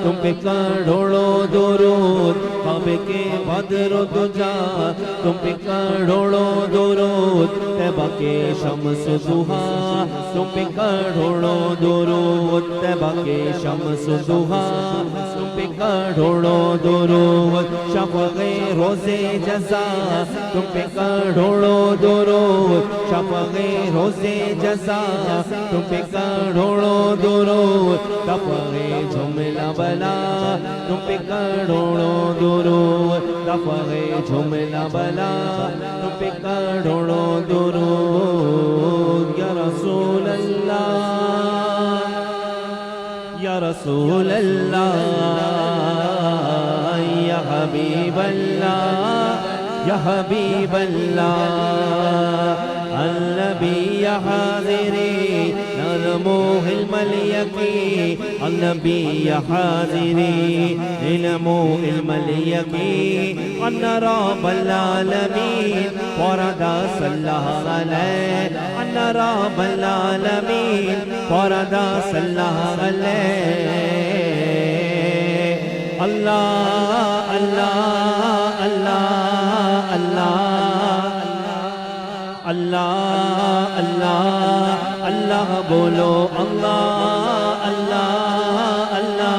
तुम पे करोड़ों दुरूद कब के बद्र दुजा तुम पे करोड़ों दुरूद तैबा के शम्स दुहा तुम पे करोड़ों दुरूद तैबा के शम्स दुहा तुम पे करोड़ों दुरूद शफ़क़े रोज़े जज़ा तुम पे करोड़ों दुरूद शफ़क़े रोज़े जज़ा तुम पे करोड़ों दुरूद दफ़े जुमला बला तुम पे करोड़ों दुरूद दफ़े जुमला बला तुम पे करोड़ों दुरूद। या रसूल अल्लाह या रसूल अल्लाह या हबीब अल्लाह या हबीब अल्लाह। अन्नबी या हाज़िरी नलमोह मलियकी अन्नबी या हाज़िरी नलमोह मलियकी अन्ना रब्बल आलमीन फरदा सल्लल्लाहु अलैहि अन्ना रब्बल आलमीन फरदा सल्लल्लाहु अलैहि। अल्लाह अल्लाह अल्लाह अल्लाह अल्लाह अल्लाह अल्लाह बोलो अल्लाह अल्लाह अल्लाह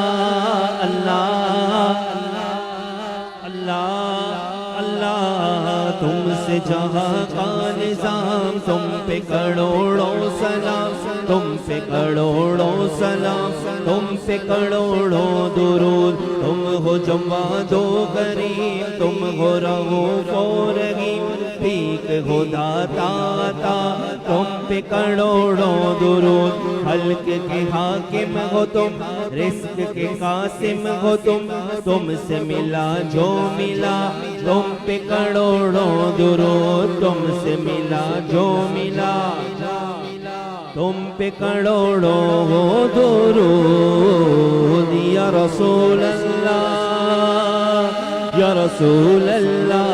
अल्लाह अल्लाह अल्लाह। तुमसे जहाँ का निज़ाम तुम पे करोड़ों सलाम तुम पे करोड़ों सलाम तुम पे करोड़ों दुरूद। तुम हो जम्मा दो गरीब तुम हो रऊफ़ और रहीम भीख हो दाता तुम पे करोड़ों दुरूद। हल्क के हाकिम हो तुम रिस्क के कासिम हो तुमसे मिला जो मिला तुम पे करोड़ों दुरूद तुमसे मिला जो मिला तुम पे करोड़ों दुरूद। या रसूल अल्लाह या रसूल अल्लाह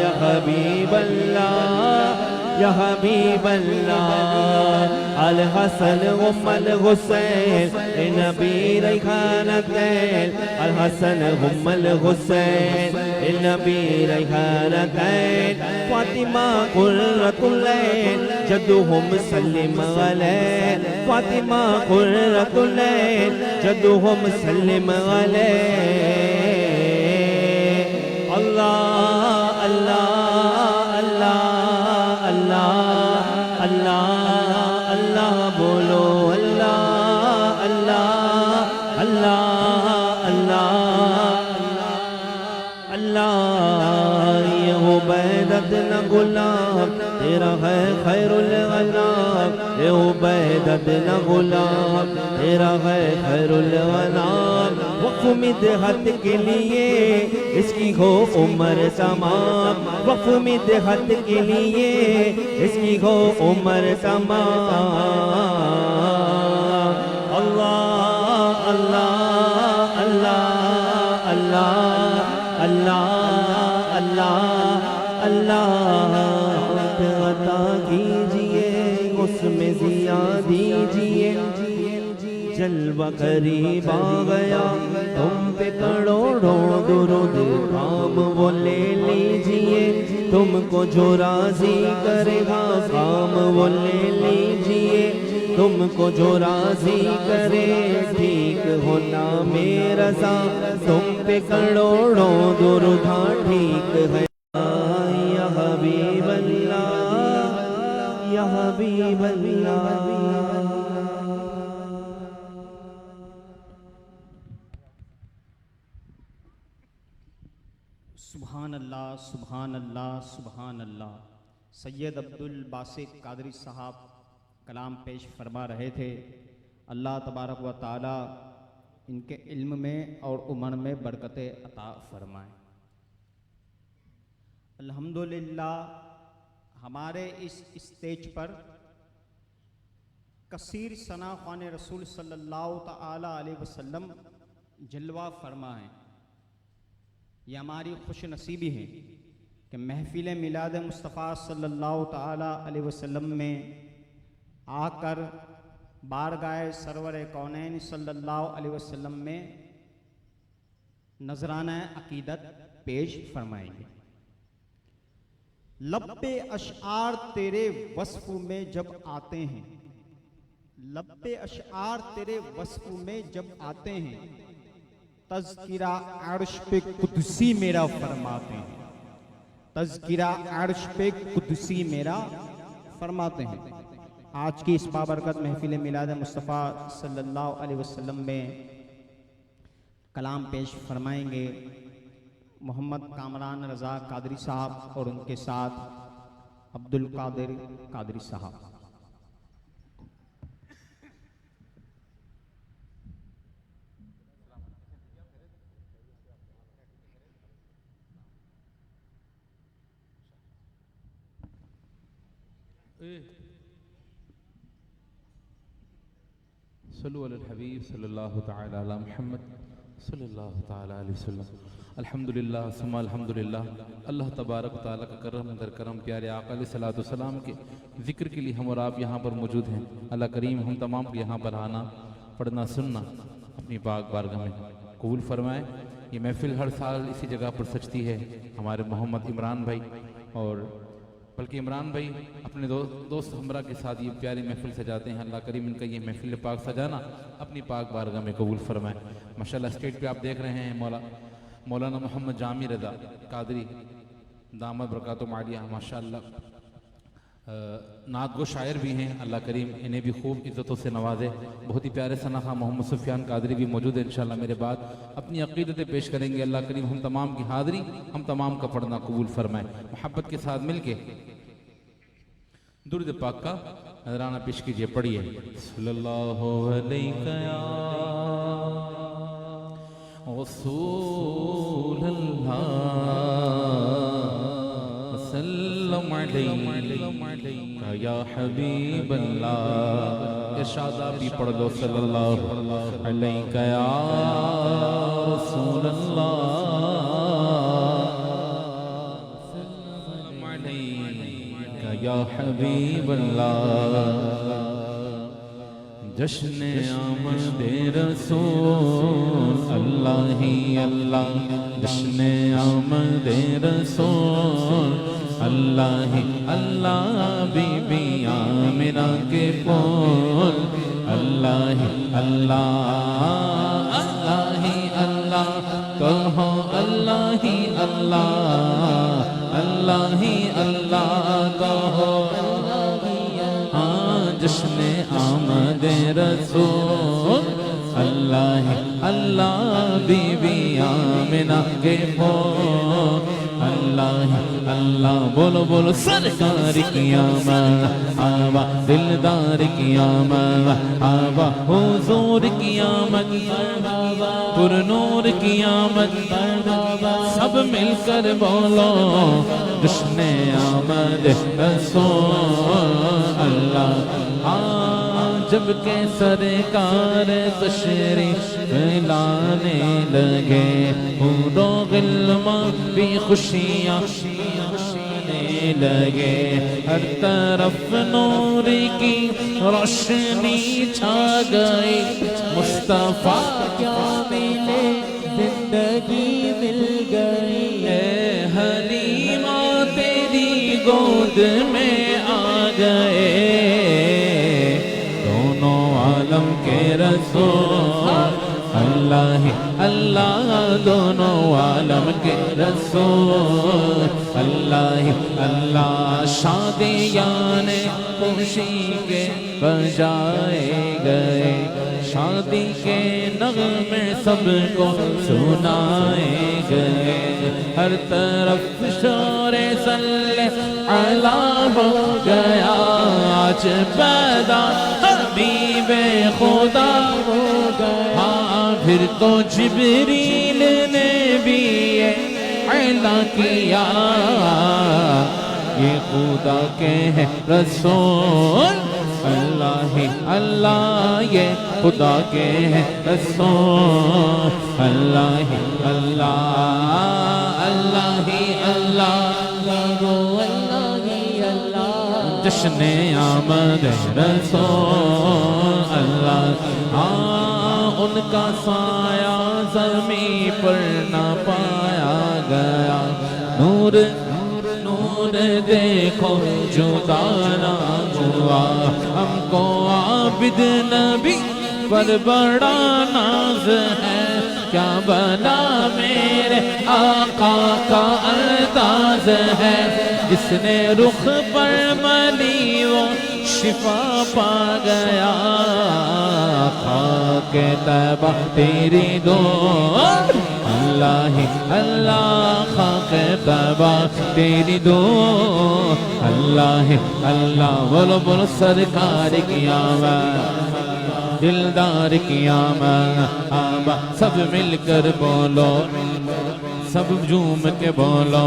या हबीब अल्लाह या हबीब अल्लाह अल हसन हुम्मल हुसैन नबी रैहानतैन अल हसन हुम्मल हुसैन नबी रैहानतैन फातिमा कुर्रतुल ऐन जद्दुहुम सल्लिम अलैह फातिमा कुर्रतुल ऐन जद्दुहुम सल्लिम अलैह अल्लाह अल्लाह अल्लाह अल्लाह अल्लाह अल्लाह बोलो अल्लाह अल्लाह अल्लाह अल्लाह अल्लाह ये उबैदत न गुलाम तेरा है खैरुल अनाम ये उबैदत न गुलाम तेरा है खैरुल अनाम वक़्फ़ मिदहत के लिए इसकी हो उम्र तमाम वक़्फ़ मिदहत के लिए इसकी हो उम्र तमाम अल्लाह अल्लाह अल्लाह अल्लाह अल्लाह अल्लाह अल्लाह अता कीजिए उसमें जिया दीजिए जलवा करीब आ गया तुम पे करोड़ों दुरूद काम वो ले लीजिए तुमको जो राजी करेगा काम वो ले लीजिए तुमको जो राजी करे ठीक होना मेरा सा तुम पे करोड़ों दुरूद ठीक है या हबीब अल्लाह या हबीब अल्लाह सुभान अल्लाह सुभान अल्लाह सुभान अल्लाह। सैयद अब्दुल बासित कादरी साहब कलाम पेश फरमा रहे थे। अल्लाह तबारक व ताला इनके इल्म में और उम्र में बरकतें अता फरमाए। अल्हम्दुलिल्लाह हमारे इस स्टेज पर कसीर सना ख़्वान रसूल सल्लल्लाहु ताला अलैहि वसल्लम जलवा फरमा है। ये हमारी खुश नसीबी है कि महफिल मिलाद मुस्तफ़ा सल्लल्लाहु ताला अलैहि वसल्लम में आकर बारगाह सरवर कौनैन सल्लल्लाहु अलैहि वसल्लम में नजराना अकीदत पेश फरमाएंगे। लब्बे अशआर तेरे वस्फ में जब आते हैं लब्बे अशआर तेरे वस्फ में जब आते हैं तज़किरा अर्श पे कुदसी मेरा फरमाते हैं तज़किरा अर्श पे कुदसी मेरा फरमाते हैं। आज की इस बाबरकत महफिल मिलाद मुस्तफ़ा सल्लल्लाहु अलैहि वसल्लम में कलाम पेश फरमाएंगे मोहम्मद कामरान रज़ा कादरी साहब और उनके साथ अब्दुल कादिर कादरी साहब। सल्लु अलल हबीब सल्लल्लाहु तआला अला मुहम्मद सल्लल्लाहु तआला अलैहि वसल्लम। अल्हम्दुलिल्लाह सुम्मा अल्हम्दुलिल्लाह। अल्लाह तबारक व तआला का करम दर करम प्यारे आका अलैहिस्सलातु वस्सलाम के ज़िक्र के लिए हम और आप यहाँ पर मौजूद हैं। अल्लाह करीम हम तमाम को यहाँ पर आना पढ़ना सुनना अपनी पाक बारगाह में कबूल फरमाए। ये महफिल हर साल इसी जगह पर सजती है। हमारे मोहम्मद इमरान भाई और बल्कि इमरान भाई अपने दोस्त हमरा के साथ ये प्यारी महफिल सजाते हैं। अल्लाह करीम इनका ये महफिल पाक सजाना अपनी पाक बारगाह में कबूल फरमाए। माशाल्लाह स्टेज पे आप देख रहे हैं मौलाना मोहम्मद जामी रज़ा कादरी दामद बरकातुहु मालिया माशाल्लाह नात गो शायर भी हैं। अल्लाह करीम इन्हें भी खूब इज़्ज़तों से नवाजे। बहुत ही प्यारे सनाखा मोहम्मद सुफियान कादरी भी मौजूद है। इंशाअल्लाह मेरे बाद अपनी अक़ीदतें पेश करेंगे। अल्लाह करीम हम तमाम की हाज़री हम तमाम का पढ़ना कबूल फरमाए। मोहब्बत के साथ मिल के दुरूद पाक का नजराना पेश कीजिए। पढ़िए सल्लल्लाहु अलैहि रसूलल्लाह वसल्लम अलैका या हबीबल्लाह। इरशाद आप भी पढ़ लो सल्लल्लाहु अलैका या रसूलल्लाह वसल्लम अलैका या या हबीब अल्लाह। जश्न आमद रसूल अल्लाह ही अल्लाह, जश्न आमद रसूल अल्लाह ही अल्लाह। बीबी आमिना के बोल अल्लाह ही अल्लाह, अल्लाह ही अल्लाह कहो अल्लाह ही अल्लाह, अल्लाह ही अल्लाह कहो। जश्न आमद रसूल अल्लाह अल्लाह, बीबी आमिना के बोल अल्लाह अल्लाह। बोलो बोलो सरकार की आवा, दिलदार की आवा, हुजूर की आमद, पुरनूर की आमद, सब मिलकर बोलो जश्न आमद रसूल अल्लाह। जब के सरकार तशरीफ लाने लगे, पूरो गिल्मा भी खुशियाँ लगे, हर तरफ नूर की रोशनी छा गई। मुस्तफा क्या मिले जिंदगी मिल गई, हलीमा तेरी गोद में आ गए, दोनों आलम के रसूल अल्लाह अल्लाह, दोनों आलम के रसूल अल्लाह अल्लाह। शादियाँ खुशी के बजाए गए, शादी के नगमे सबको सुनाए गए, हर तरफ शोरे सल्ले अला हो गया। आज पैदा हबीबे खुदा हो गया, फिर तो जिब्रील ने भी ये ऐलान किया, ये खुदा के हैं रसूल अल्लाह ही अल्लाह, ये खुदा के हैं रसूल अल्लाह ही अल्लाह, अल्लाह ही अल्लाह, अल्लाह ही अल्लाह। जश्न आमद रसूल अल्लाह, उनका साया ज़मीं पर न पाया गया, नूर नूर देखो जुदा ना हुआ, हमको आबिद नबी पर बड़ा नाज है, क्या बना मेरे आका का अंदाज है, जिसने रुख पर मली वो शिफा पा गया, खाके तैबा तेरी दो अल्लाह ही अल्लाह, खाके तैबा तेरी दो अल्लाह ही अल्लाह। बोलो बोलो सरकार की आमद, दिलदार की आमद, सब मिलकर बोलो, सब झूम के बोलो।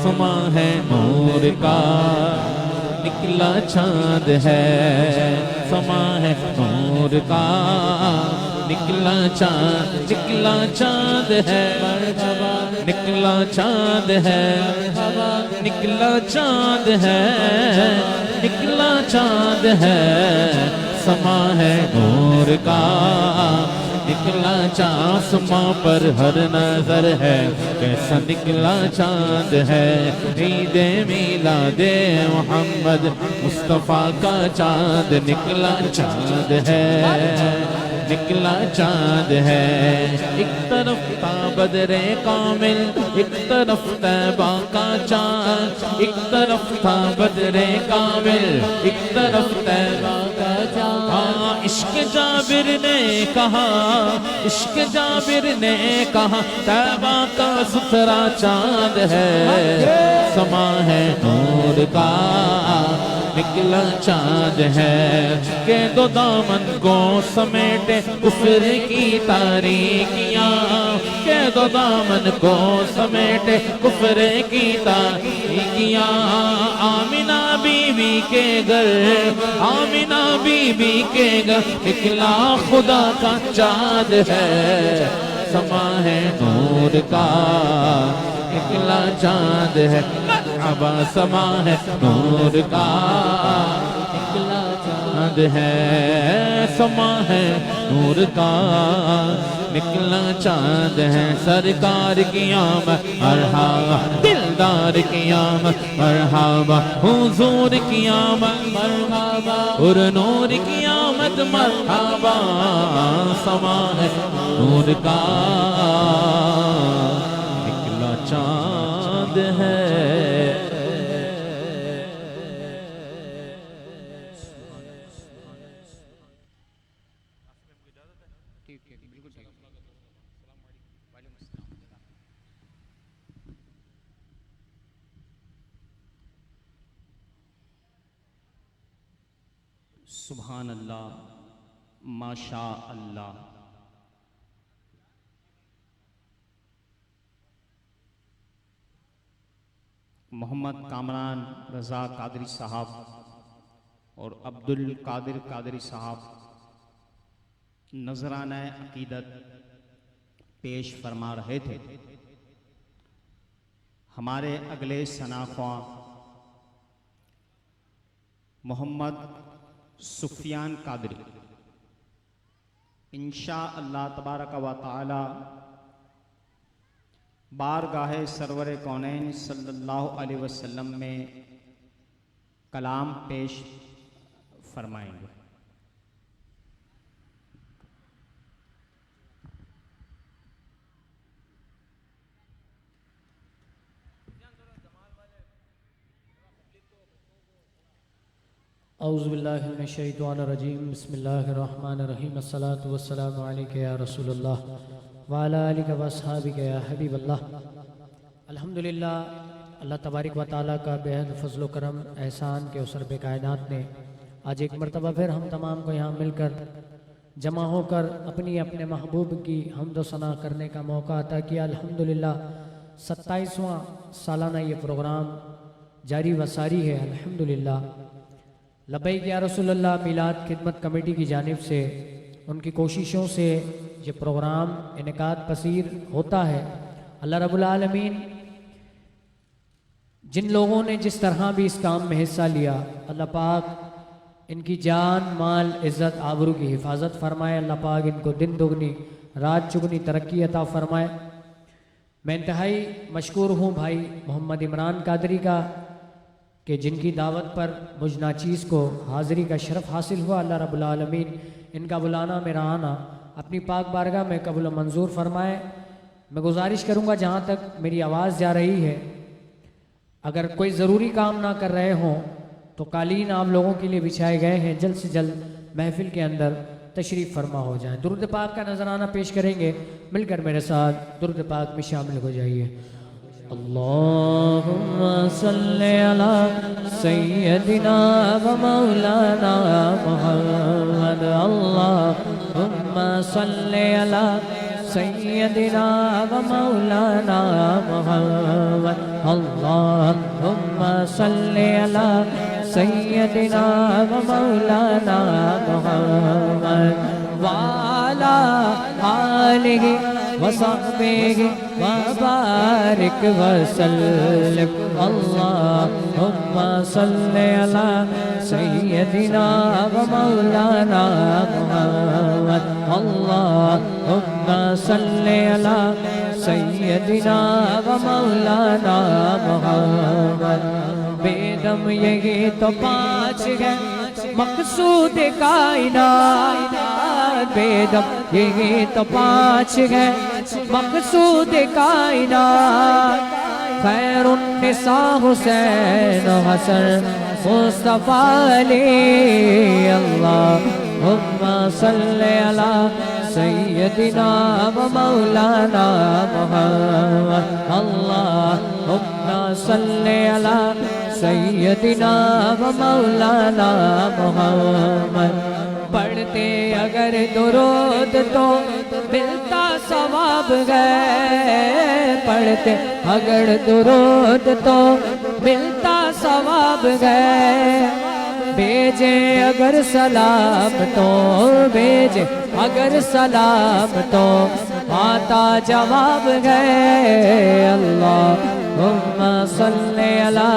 समा है नूर का निकला चांद है, समा है नूर का निकला चांद, निकला चांद है, निकला चांद है, निकला चांद है, निकला चांद है, समा है नूर का निकला चांद, आसमां पर हर नजर है, कैसा निकला चांद है, ईद मिलादे मोहम्मद मुस्तफ़ा का चांद निकला चांद है, निकला चांद है। एक तरफ था बदरे कामिल, एक तरफ तैबा का चांद, एक तरफ था बदरे कामिल, एक तरफ तैबा का चांद। हाँ इश्क जाबिर ने कहा, इश्क जाबिर ने कहा, तैबा का सुथरा चांद है, समा है नूर का निकला चांद है, के दो दामन को समेटे कुफ्र की तारीकियां, के दो दामन को समेटे कुफ्र की तारीकियां। आमिना बीबी के घर, आमिना बीबी के घर निकला खुदा का चांद है, समा है नूर का निकला चांद है। मरहबा समा है नूर का, निकला चांद है समा है नूर का, निकला चांद है सरकार की आमद मरहबा, दिलदार की आमद मरहबा, हुजूर की आमद मरहबा, और नूर की आमद मरहबा, समा है नूर का, निकला चांद है। सुभान अल्लाह, माशा अल्लाह। मोहम्मद कामरान रज़ा कादरी साहब और अब्दुल कादिर कादरी साहब नजराना अकीदत पेश फरमा रहे थे। हमारे अगले सनाख्वा मोहम्मद सुफियान कादरी इंशा अल्लाह तबारक व तआला बारगाहे सरवर कौनैन सल्लल्लाहु अलैहि वसल्लम में कलाम पेश फरमाएंगे। औज़ुबिल्लाहिमिनश्शैतानिर्रजीम बिस्मिल्लाहिर्रहमानिर्रहीम अस्सलातु वस्सलामु अलैका या रसूलल्लाह व अला आलिका व अस्हाबिका या हबीबल्लाह। अल्हम्दुलिल्लाह, अल्लाह तबारक व तआला का बेहद फजल व करम एहसान के उस रब कायनात ने आज एक मरतबा फिर हम तमाम को यहाँ मिलकर जमा होकर अपनी अपने महबूब की हम्द व सना करने का मौका अता किया। अल्हम्दुलिल्लाह 27वां सालाना ये प्रोग्राम जारी व सारी है। अल्हम्दुलिल्लाह, लब्बैक या रसूलल्लाह मिलाद खिदमत कमेटी की जानिब से उनकी कोशिशों से ये प्रोग्राम इनेकाद पसीर होता है। अल्लाह रब्बुल आलमीन जिन लोगों ने जिस तरह भी इस काम में हिस्सा लिया, अल्लाह पाक इनकी जान माल इज़्ज़त आबरू की हिफाजत फरमाए। अल्लाह पाक इनको दिन दुगनी रात चुगनी तरक्की अता फरमाए। मैं इंतहाई मशकूर हूँ भाई मोहम्मद इमरान कादरी का कि जिनकी दावत पर मुझ नाचीज़ को हाज़िरी का शरफ़ हासिल हुआ। अल्लाह रब्बुल आलमीन इनका बुलाना मेरा आना अपनी पाक बारगाह में कबूल मंजूर फरमाए। मैं गुजारिश करूँगा जहाँ तक मेरी आवाज़ जा रही है, अगर कोई ज़रूरी काम ना कर रहे हों तो कालीन आप लोगों के लिए बिछाए गए हैं, जल्द से जल्द महफिल के अंदर तशरीफ़ फरमा हो जाएं। दुरूद पाक का नजराना पेश करेंगे, मिलकर मेरे साथ दुरूद पाक में शामिल हो जाइए। अल्लाहुम्मा सल्ली अला सय्यदिना व मौलाना मुहम्मद, अल्लाहुम्मा सल्ली अला सय्यदिना व मौलाना मुहम्मद, अल्लाहुम्मा सल्ली अला सय्यदिना व मौलाना मुहम्मद व अला आलिहि व सहबिहि व बारिक व सल्लिम। अल्लाहुम्मा सल्ली अला सय्यदिना व मौलाना मुहम्मद, अल्लाहुम्मा सल्ली अला सय्यदिना व मौलाना मुहम्मद। बेदम यही तो पाँच है मकसूद कायनात, बेदम यही तो पाँच है मकसूद कायनात। खैरुन्निसा हुसैन हसन मुस्तफा अली, अल्लाहुम्मा सल्ली अला सय्यदिना व मौलाना मुहम्मद, अल्लाहुम्मा सल्ली अला सय्यदिना व मौलाना मुहम्मद। पढ़ते अगर दुरूद तो मिलता सवाब है, पढ़ते अगर दुरूद तो मिलता सवाब है। भेजे अगर सलाम तो भेजे अगर सलाम तो आता जवाब है। अल्लाह हुम्मा सल्ले अला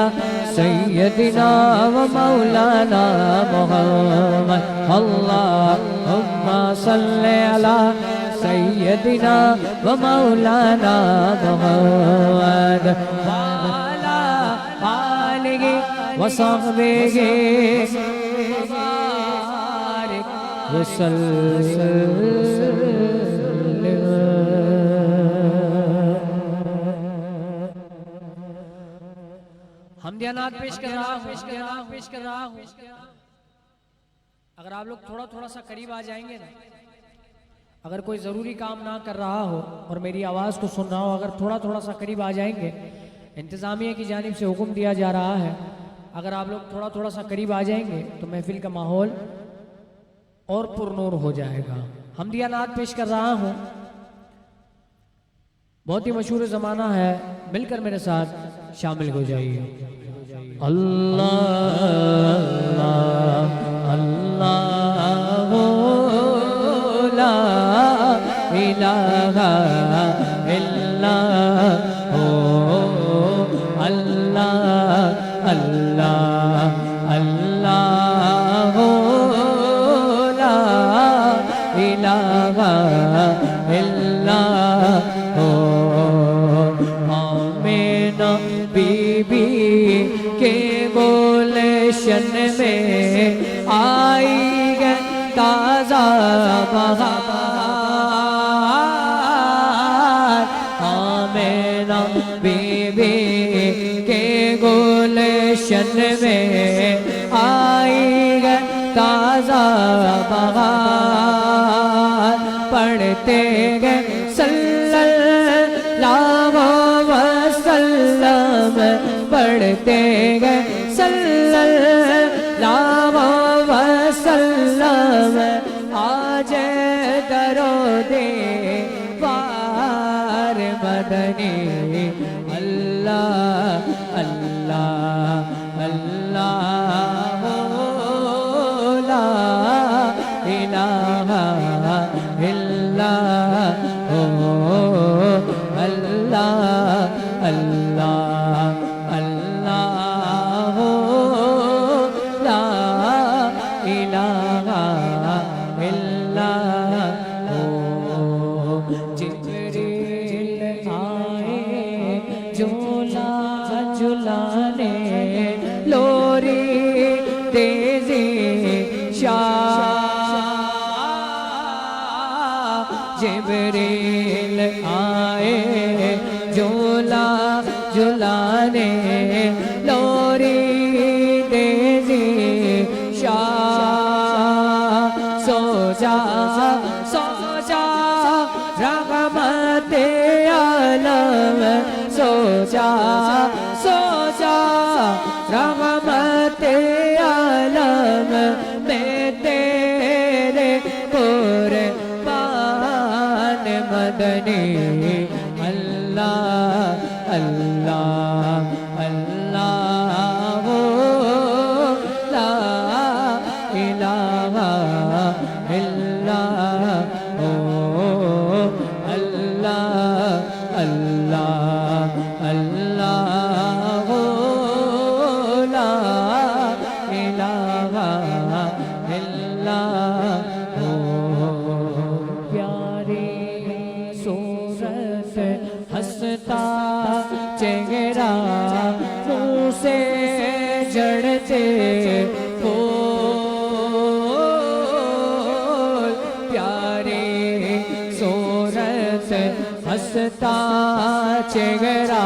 सय्यदिना व मौलाना मुहम्मद अल्लाहुम्मा सल्ले अला सय्यदिना व मौलाना मुहम्मद वाला आलिहि व सहबिहि हमदियानात पेश कर रहा हूँ। अगर आप लोग थोड़ा थोड़ा सा करीब आ जाएंगे ना, अगर कोई ज़रूरी काम ना कर रहा हो और मेरी आवाज़ को सुन रहा हो, अगर थोड़ा थोड़ा सा करीब आ जाएंगे, इंतज़ामिया की जानिब से हुक्म दिया जा रहा है, अगर आप लोग थोड़ा थोड़ा सा करीब आ जाएंगे तो महफिल का माहौल और पुरनूर हो जाएगा। हमदियानात पेश कर रहा हूँ, बहुत ही मशहूर ज़माना है, मिलकर मेरे साथ शामिल हो जाइए। अल्लाह अल्लाह ला इलाहा इल्लल्लाह अल्लाह अल्लाह अल्लाह ला इलाहा इल्लल्लाह आमीना बीबी के गुलशन में आई है ताज़ा बहार। आमीना बीबी के गुलशन में आई है ताज़ा बहार। पढ़ते गए सल्लल्लाहु वसल्लम, पढ़ते गए सल्लल्लाहु वसल्लम, आज दरोदे पार मदनी। अल्लाह अल्लाह अल्लाह ला इलाहा इल्लल्लाह अल्लाह अल्लाह अल्लाह ला इलाहा इल्लल्लाह। जिब्रील आए झूला झुलाने, लोरी तेजी शाह। जिब्रील आए झूला झुलाने, लोरी तेजी शाह। सो जा रहमते आलम, सो जा रहमते आलम, मैं तेरे कुर्बान मदनी। अल्लाह अल्लाह अल्लाह ला इलाहा इल्लल्लाह अल्लाह अल्लाह अल्लाह ला इलाहा इल्लल्लाह। प्यारी सूरत हंसता चेहरा, मुँह से जड़ते फूल। प्यारी सूरत हंसता चेहरा,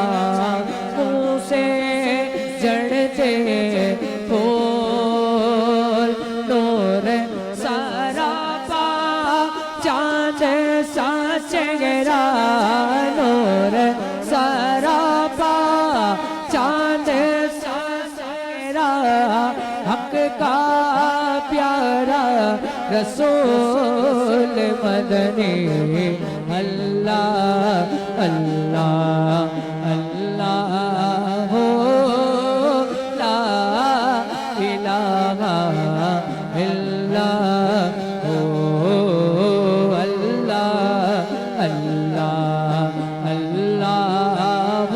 मुँह से जड़ते फूल। नूर सरापा चाँद सा चेहरा, नूर सरापा चाँद सा चेहरा, हक का प्यारा रसूल मदनी। अल्लाह अल्लाह अल्लाह ला इलाहा इल्लल्लाह अल्लाह अल्लाह अल्लाह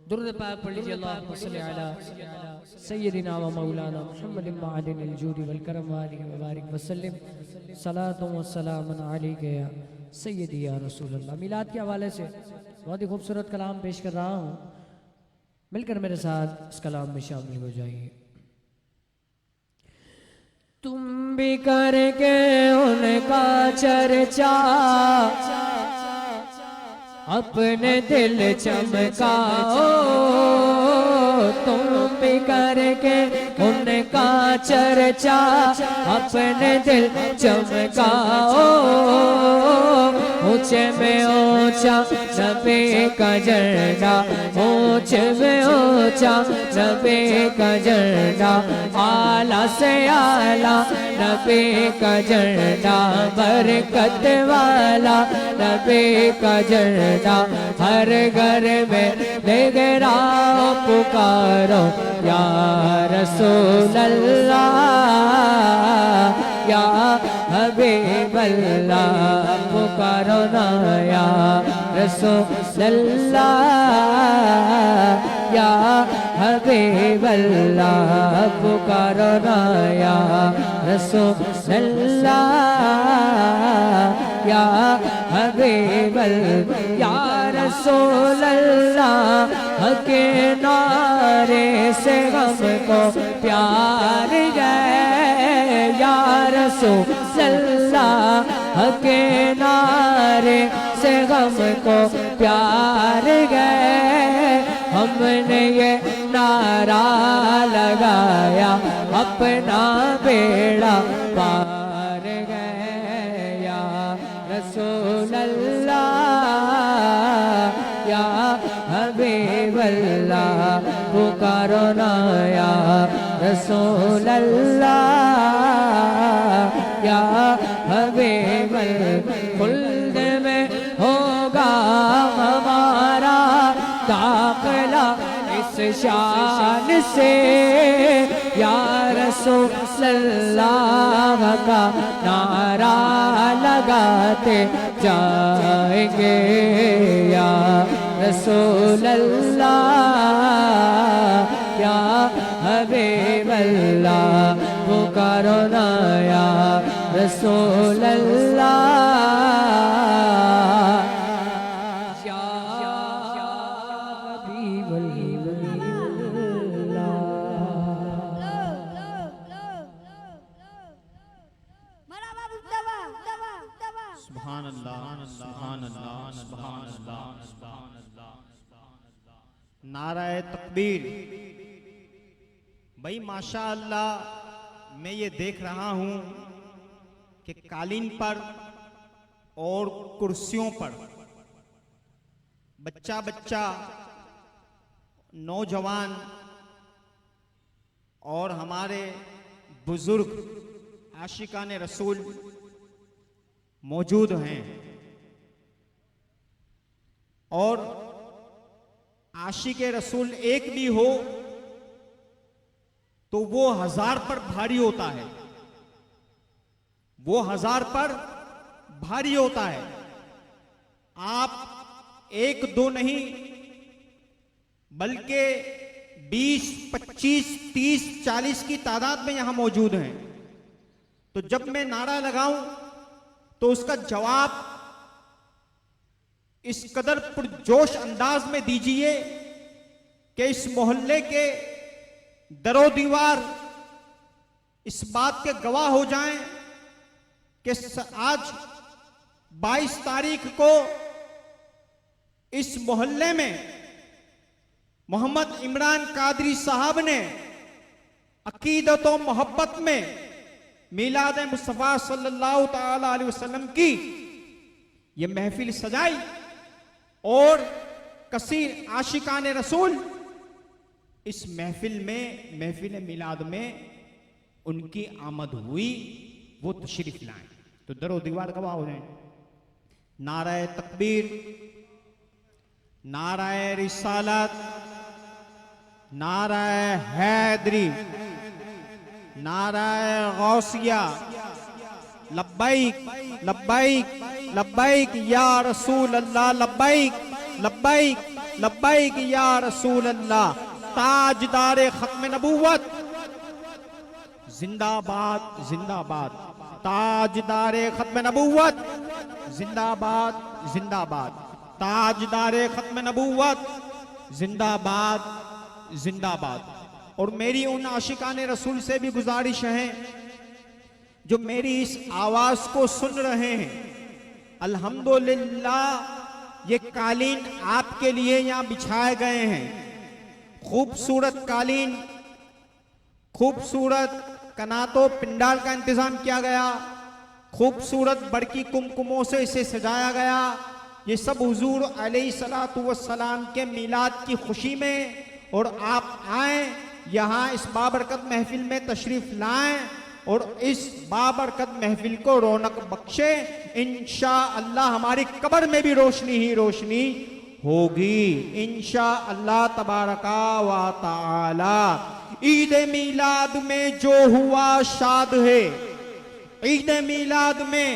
दुरूद पाक पढ़ लीजिए। अल्लाहुम्मा सल्लि अला सय्यदिना व मौलाना मुहम्मदिन मअदिनिल जूदि वल करम व आलिहि व बारिक व सल्लिम सलातु व सलामुन अलैका या सय्यदी या रसूलल्लाह। मिलाद के हवाले से बहुत ही खूबसूरत कलाम पेश कर रहा हूँ, मिलकर मेरे साथ इस कलाम में शामिल हो जाइए। तुम भी करके उनका चर्चा अपने दिल चमकाओ, तुम भी करके उनका चर्चा अपने दिल चमकाओ। ऊंचे में ऊंचा नबी का झंडा, ऊंचे में ऊंचा नबी का झंडा, आला से आला नबी का झंडा, बरकत वाला नबी का झंडा। हर घर में देगराओ पुकारो या रसूल अल्लाह, या हबीब अल्लाह, पुकारो ना या रसूल अल्लाह, या हबीब अल्लाह, पुकारो ना या रसूल अल्लाह, या हबीब अल्लाह। या रसूल अल्लाह के नारे से हमको प्यार गए, या रसूल अल्लाह के नारे से हमको प्यार गए। हमने ये नारा लगाया अपना बेड़ा पार गए, या रसूल अल्लाह, या हबीब अल्लाह, पुकारो ना या रसूल अल्लाह, या हबीब अल्लाह। खुल्द में होगा हमारा दाखिला इस शान से, या रसूल अल्लाह का नारा लगाते जाएंगे, या रसूल अल्लाह, या हबीब अल्लाह, पुकारो ना या रसूल अल्लाह, या हबीब अल्लाह। सुभान अल्लाह, सुभान अल्लाह, सुभान अल्लाह। नाराए तकबीर। भाई माशा अल्लाह, मैं ये देख रहा हूं कि कालीन पर और कुर्सियों पर बच्चा बच्चा, नौजवान और हमारे बुजुर्ग आशिकान रसूल मौजूद हैं, और आशिक रसूल एक भी हो तो वो 1000 पर भारी होता है, वो 1000 पर भारी होता है। आप एक दो नहीं बल्कि 20, 25, 30, 40 की तादाद में यहां मौजूद हैं। तो जब मैं नारा लगाऊं तो उसका जवाब इस कदर पुरजोश अंदाज में दीजिए कि इस मोहल्ले के दरो दीवार इस बात के गवाह हो जाएं कि आज 22 तारीख को इस मोहल्ले में मोहम्मद इमरान कादरी साहब ने अकीदत और मोहब्बत में मिलाद मुस्तफा सल्लल्लाहु ताला अलैहि वसल्लम की ये महफिल सजाई, और कसीर आशिकान रसूल इस महफिल मिलाद में उनकी आमद हुई, वो तशरीफ लाए। तो दरो दीवार गवाह हो जाए। नाराए तकबीर, नाराए रिसालत, नाराए हैदरी, नाराए गौसिया, लब्बैक लब्बैक लब्बैक या रसूल अल्लाह, लब्बैक लब्बैक लब्बैक या रसूल अल्लाह। ताजदारे खत्म नबूवत जिंदाबाद जिंदाबाद, ताजदारे खत्म नबूवत जिंदाबाद जिंदाबाद, ताजदारे खत्म नबूवत जिंदाबाद जिंदाबाद। और मेरी उन आशिकाने रसूल से भी गुजारिश है जो मेरी इस आवाज को सुन रहे हैं, अल्हम्दुलिल्लाह ये कालीन आपके लिए यहां बिछाए गए हैं। खूबसूरत कालीन, खूबसूरत कनातों पिंडाल का इंतजाम किया गया, खूबसूरत बड़की कुमकुमों से इसे सजाया गया। ये सब हुजूर अलैहिस्सलातु वस्सलाम के मिलाद की खुशी में, और आप आए यहाँ इस बाबरकत महफिल में तशरीफ लाएं और इस बाबरकत महफिल को रौनक बख्शे। इंशाअल्लाह हमारी कब्र में भी रोशनी ही रोशनी होगी इंशाअल्लाह तबारका व ताला। ईद मिलाद में जो हुआ शाद है, ईद मिलाद में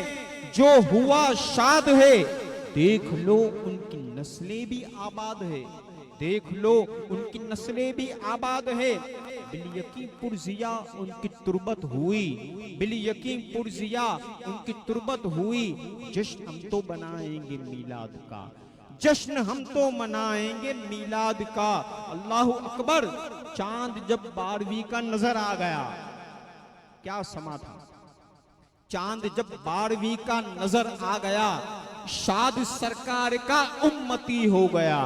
जो हुआ शाद है, देख लो उनकी नस्लें भी आबाद है, देख लो उनकी नस्लें भी आबाद है। बिल यकीन पुरजिया उनकी तुरबत हुई, बिल यकीन पुरजिया उनकी तुरबत हुई। जश्न हम तो बनाएंगे मीलाद का, जश्न हम तो मनाएंगे मीलाद का। अल्लाहु अकबर। चांद जब 12वीं का नजर आ गया, क्या समा था। चांद जब 12वीं का नजर आ गया, शाद सरकार का उम्मती हो गया।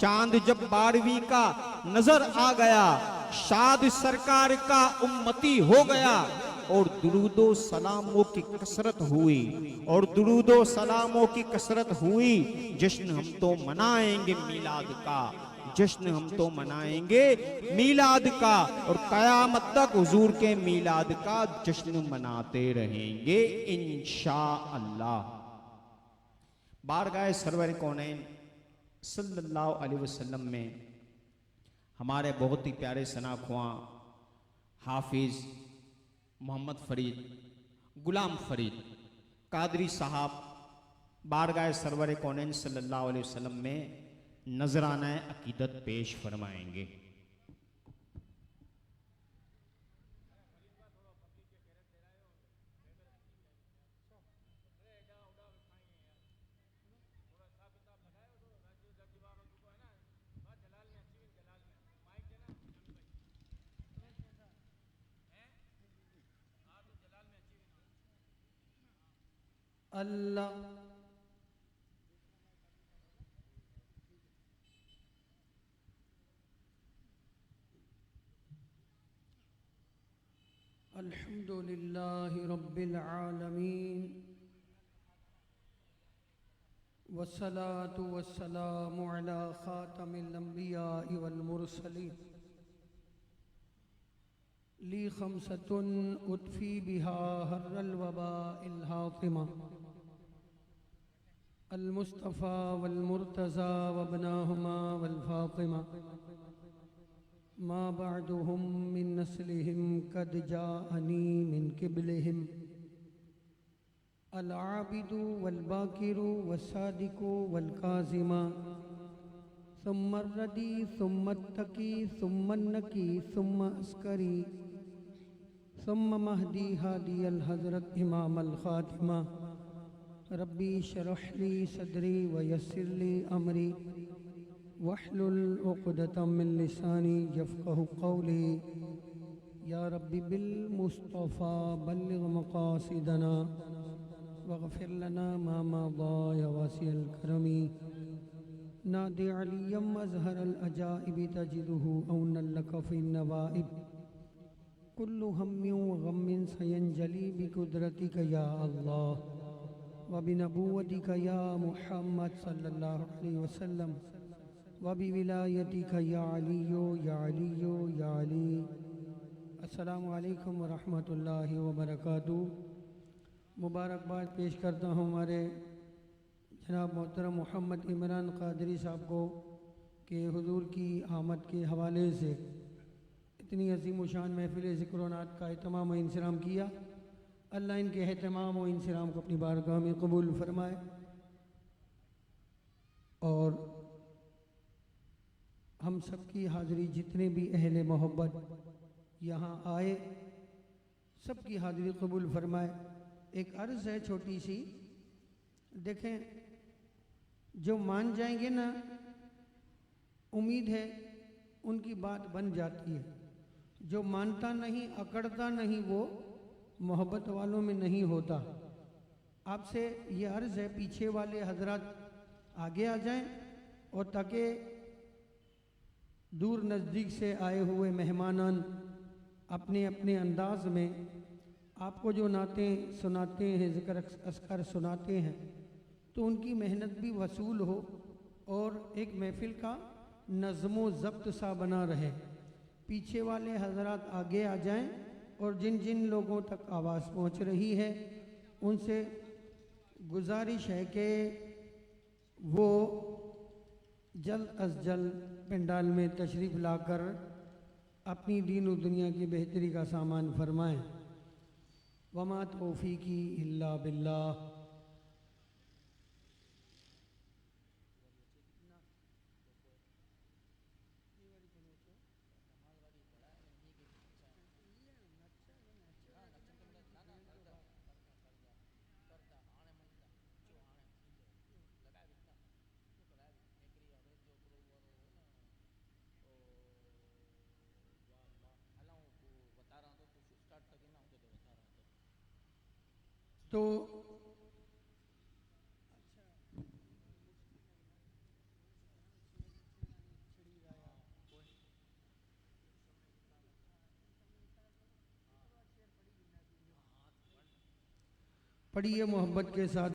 चांद जब 12वीं का नजर आ गया, शाद सरकार का उम्मती हो गया। और दुरूदो सलामों की कसरत हुई, और दुरूदो सलामों की कसरत हुई। जश्न हम तो मनाएंगे मीलाद का, जश्न हम तो मनाएंगे मीलाद का। और कयामत तक हुजूर के मीलाद का जश्न मनाते रहेंगे इंशाअल्लाह। बारगाह सरवर कौनैन सल्लल्लाहु अलैहि वसल्लम में हमारे बहुत ही प्यारे सनाख्वां हाफिज मोहम्मद फरीद गुलाम फरीद कादरी साहब बारगाह सरवर कौनैन सल्लल्लाहु अलैहि वसल्लम में नजराना अकीदत पेश फरमाएंगे। अल्लाह अल्हम्दुलिल्लाहि रब्बिल आलमीन वस्सलातु वस्सलामु अला खातमिल अंबियाइ वल मुरसलीन ली खमसतुन उतफी बिहा हर्रल वबाइल हातिमा अल मुस्तफ़ा वल मुर्तज़ा वबनाहुमा वल फातिमा मा बअदुहुम मिन नस्लिहिम कद जाअनी मिन क़िबलिहिम अल आबिदु वल बाकिरु वस्सादिकु वल काज़िमा सुम्मा रदी सुम्मा तकी सुम्मा नकी सुम्मा अस्करी सुम्मा महदी हादी अल हज़रत इमाम अल ख़ातिमा रब्बी शरह ली सदरी व यस्सिर ली अमरी वहलुल उक़दतम मिन लिसानी यफ़क़हु क़ौली या रब्बी बिल मुस्तफ़ा बल्लिग़ मक़ासिदना वग़फ़िर लना मा मज़ा या वासिअल करमी नादि अलियम अज़हरल अजाइबि तजिदुहु औनल लक फ़िन नवाइब कुल्लु हम्मिन व गम्मिन सयंजली बिक़ुदरतिक या अल्लाह व बिनबुव्वतिक या मुहम्मद सल्लल्लाहु अलैहि वसल्लम व बिविलायतिक या अलियो या अलियो या अली। अस्सलामु अलैकुम व रहमतुल्लाहि व बरकातुहू। मुबारकबाद पेश करता हूँ हमारे जनाब मोहतरम मोहम्मद इमरान कादरी साहब को कि हुजूर की आमद के हवाले से इतनी अजीम शान महफिल ज़िक्र नात का इत्माम इंतज़ाम किया। अल्लाह इनके एहतमाम व इंसराम को अपनी बारगाह में कबूल फरमाए। और हम सबकी हाज़िरी, जितने भी अहले मोहब्बत यहाँ आए, सबकी हाज़िरी कबूल फरमाए। एक अर्ज़ है छोटी सी, देखें जो मान जाएंगे ना, उम्मीद है उनकी बात बन जाती है। जो मानता नहीं, अकड़ता नहीं, वो मोहब्बत वालों में नहीं होता। आपसे ये अर्ज़ है, पीछे वाले हजरत आगे आ जाएं और ताकि दूर नज़दीक से आए हुए मेहमानान अपने अपने अंदाज में आपको जो नातें सुनाते हैं, ज़िक्र अस्कर सुनाते हैं, तो उनकी मेहनत भी वसूल हो और एक महफ़िल का नज़्मो ज़ब्त सा बना रहे। पीछे वाले हजरात आगे आ जाएं और जिन जिन लोगों तक आवाज़ पहुंच रही है उनसे गुजारिश है कि वो जल्द अज जल्द पंडाल में तशरीफ़ लाकर अपनी दीन और दुनिया की बेहतरी का सामान फरमाएं। वमा तौफ़ीक़ी इल्ला बिल्लाह। तो पढ़िए मोहब्बत के साथ।